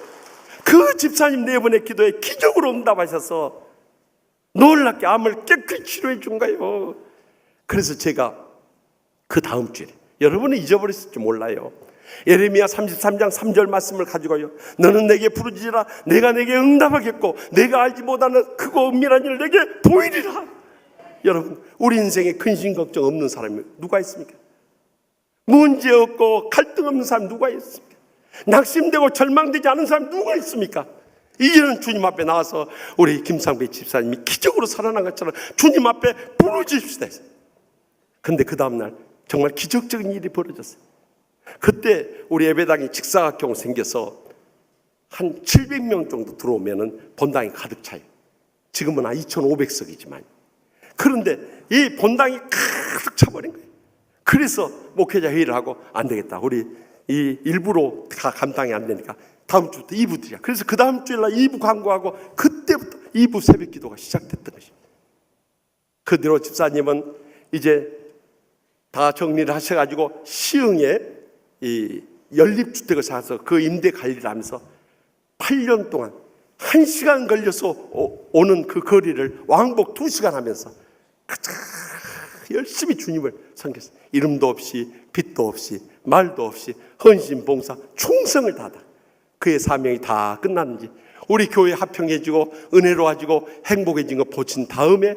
그 집사님 4번의 기도에 기적으로 응답하셔서 놀랍게 암을 깨끗이 치료해 준 거예요. 그래서 제가 그 다음 주에 여러분은 잊어버렸을지 몰라요. 예레미야 33장 3절 말씀을 가지고요, 너는 내게 부르짖으라 내가 내게 응답하겠고 내가 알지 못하는 크고 은밀한 일을 내게 보이리라. 여러분, 우리 인생에 근심 걱정 없는 사람이 누가 있습니까? 문제 없고 갈등 없는 사람 누가 있습니까? 낙심되고 절망되지 않은 사람 누가 있습니까? 이제는 주님 앞에 나와서 우리 김상배 집사님이 기적으로 살아난 것처럼 주님 앞에 부르짖읍시다. 근데 그 다음날 정말 기적적인 일이 벌어졌어요. 그때 우리 예배당이 직사각형 생겨서 한 700명 정도 들어오면은 본당이 가득 차요. 지금은 한 2,500석이지만 그런데 이 본당이 가득 차버린 거예요. 그래서 목회자 회의를 하고 안 되겠다, 우리 이 일부로 다 감당이 안 되니까 다음 주부터 2부 드려. 그래서 그 다음 주일날 2부 광고하고 그때부터 2부 새벽 기도가 시작됐던 것입니다. 그 뒤로 집사님은 이제 다 정리를 하셔가지고 시흥에 이 연립주택을 사서 그 임대 관리를 하면서 8년 동안 1시간 걸려서 오는 그 거리를 왕복 2시간 하면서 가장 열심히 주님을 섬겼어요. 이름도 없이 빚도 없이 말도 없이 헌신, 봉사, 충성을 다하다 그의 사명이 다 끝났는지 우리 교회 합평해지고 은혜로워지고 행복해진 거 보친 다음에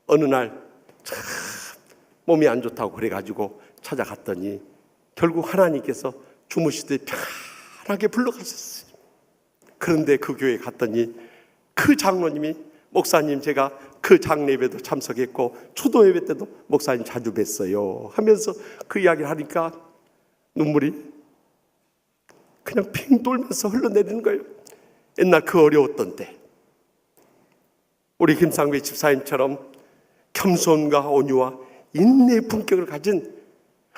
어느 날 참 몸이 안 좋다고 그래가지고 찾아갔더니 결국 하나님께서 주무시듯 편하게 불러가셨어요. 그런데 그 교회에 갔더니 그 장로님이 목사님, 제가 그 장례 예배도 참석했고 초도 예배 때도 목사님 자주 뵀어요 하면서 그 이야기를 하니까 눈물이 그냥 핑 돌면서 흘러내리는 거예요. 옛날 그 어려웠던 때 우리 김상배 집사님처럼 겸손과 온유와 인내의 품격을 가진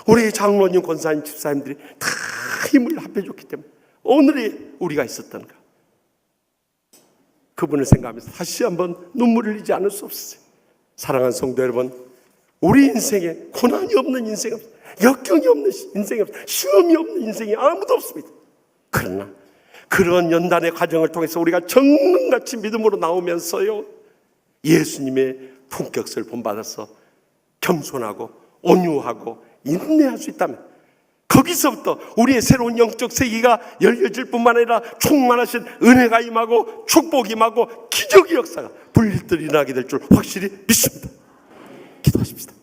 우리 장로님, 권사님, 집사님들이 다 힘을 합해줬기 때문에 오늘의 우리가 있었던가, 그분을 생각하면서 다시 한번 눈물을 흘리지 않을 수 없어요. 사랑하는 성도 여러분, 우리 인생에 고난이 없는 인생이 없어요. 역경이 없는 인생이 없어요. 시험이 없는 인생이 아무도 없습니다. 그러나 그런 연단의 과정을 통해서 우리가 정금같이 믿음으로 나오면서요, 예수님의 품격을 본받아서 겸손하고 온유하고 인내할 수 있다면 거기서부터 우리의 새로운 영적 세계가 열려질 뿐만 아니라 충만하신 은혜가 임하고 축복이 임하고 기적의 역사가 불일듯 일어나게 될 줄 확실히 믿습니다. 기도하십시다.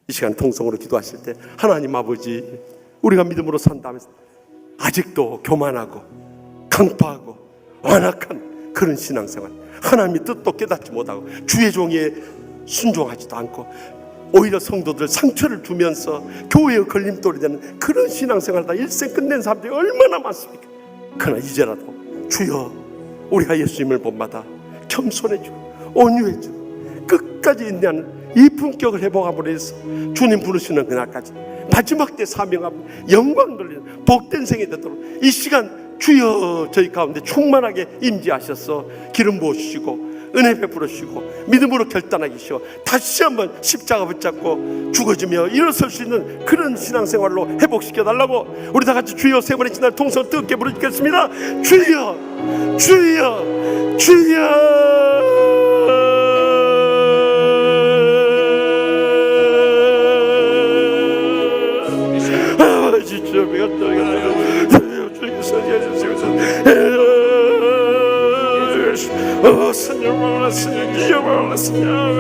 이 시간 통성으로 기도하실 때 하나님 아버지, 우리가 믿음으로 산다면서 아직도 교만하고 강파하고 완악한 그런 신앙생활, 하나님의 뜻도 깨닫지 못하고 주의 종에 순종하지도 않고 오히려 성도들 상처를 주면서 교회의 걸림돌이 되는 그런 신앙생활을 다 일생 끝낸 사람들이 얼마나 많습니까? 그러나 이제라도 주여, 우리가 예수님을 본받아 겸손해지고 온유해지고 끝까지 인내하는 이 품격을 회복함으로 해서 주님 부르시는 그날까지 마지막 때 사명하고 영광 돌리는 복된 생이 되도록 이 시간 주여 저희 가운데 충만하게 임재하셔서 기름 부어주시고 은혜 베풀어 주시고 믿음으로 결단하게 하시고 다시 한번 십자가 붙잡고 죽어지며 일어설 수 있는 그런 신앙생활로 회복시켜 달라고 우리 다 같이 주여 세 번의 지날 통성 뜨겁게 부르짖겠습니다. 주여 주여 주여. 아버지 주여 배가 떠요 주여 살려주세요. Señor, Señor, Señor,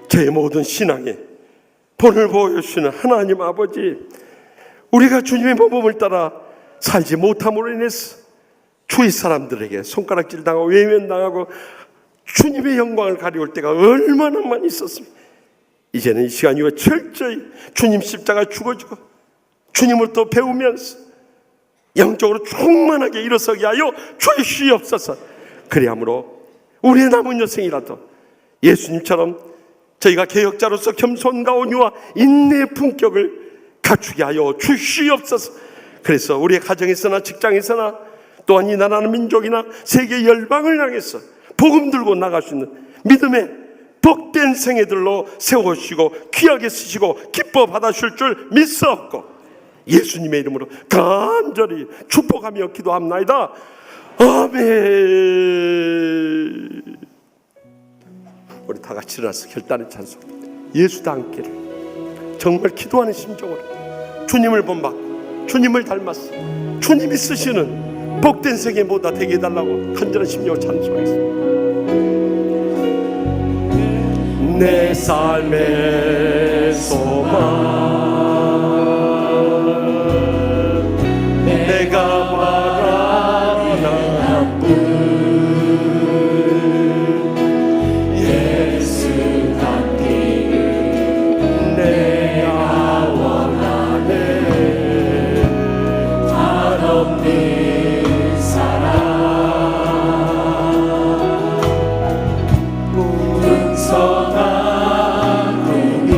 제 모든 신앙에 본을 보여주시는 하나님 아버지, 우리가 주님의 모범을 따라 살지 못함으로 인해서 주위 사람들에게 손가락질 당하고 외면당하고 주님의 영광을 가리울 때가 얼마나 많이 있었습니까? 이제는 이 시간 이후에 철저히 주님 십자가 죽어지고 주님을 또 배우면서 영적으로 충만하게 일어서게 하여 주시옵소서. 그리함으로 우리의 남은 여생이라도 예수님처럼 저희가 개혁자로서 겸손과 온유와 인내의 품격을 갖추게 하여 주시옵소서. 그래서 우리의 가정에서나 직장에서나 또한 이 나라는 민족이나 세계 열방을 향해서 복음 들고 나갈 수 있는 믿음의 복된 생애들로 세워주시고 귀하게 쓰시고 기뻐 받아주실 줄 믿사옵고 예수님의 이름으로 간절히 축복하며 기도합나이다. 아멘. 우리 다 같이 일어나서 결단의 찬송 예수 닮기를 정말 기도하는 심정으로 주님을 본받고 주님을 닮았어 주님이 쓰시는 복된 세계보다 되게 해달라고 간절한 심령을 찬송하겠습니다. 내 삶의 소망 내가 바라는 분 예수 닮기를 내가 원하네 한없는 사랑 풍성한 공유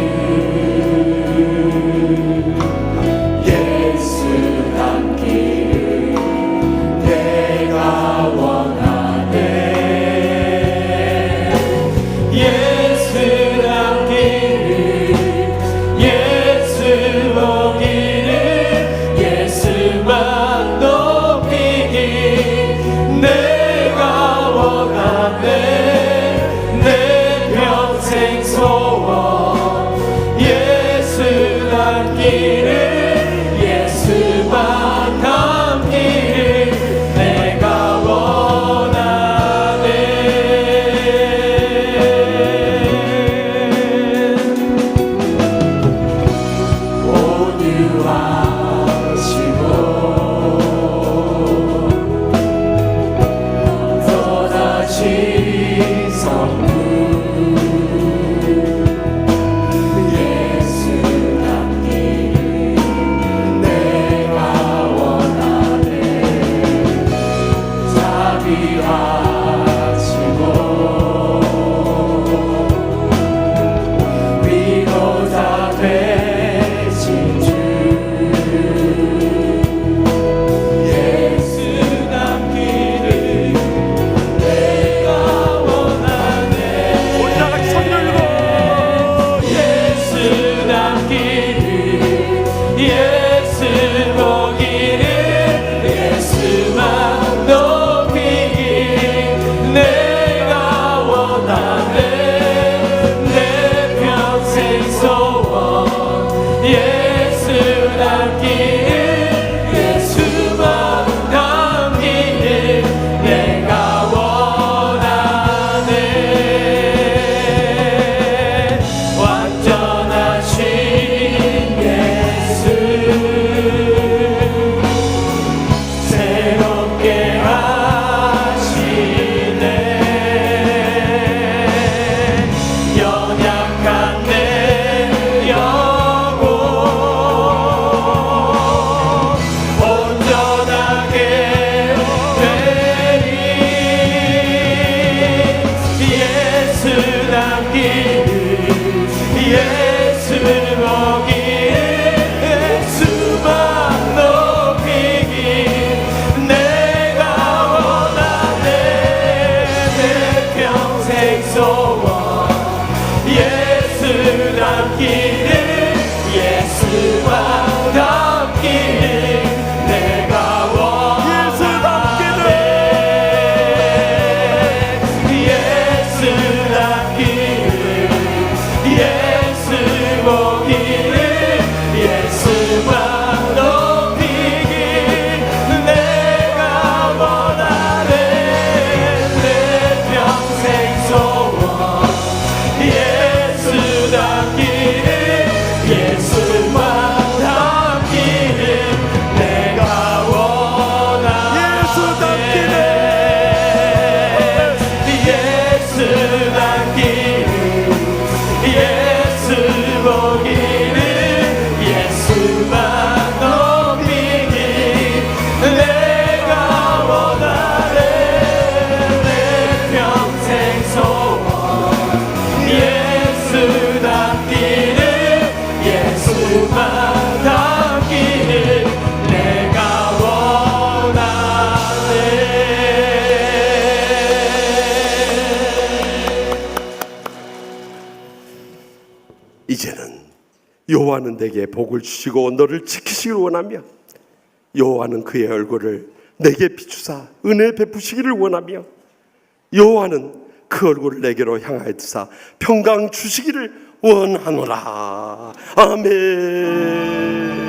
남기는 예수 먹이는 예수만 높이기 내가 원하네 내 평생 소원 예수 남기는 예수만 남기는 내가 원하네 예수 남기는 예수 먹이는 예수만 높이기 내가 원하네 내 평생 소원 예수 남기는 예수만 남기는 내가 원하네 예수 남기는 예수 남기는 예수 먹이는 예수만 높이기 내가 원하네 내 평생 소원 예수 남기는 예수만 남기는 내가 원하네 이제는 여호와는 내게 복을 주시고 너를 지키시길 원하며 여호와는 그의 얼굴을 내게 비추사 은혜 베푸시기를 원하며 여호와는 그 얼굴을 내게로 향하여사 평강 주시기를 원하노라. 아멘.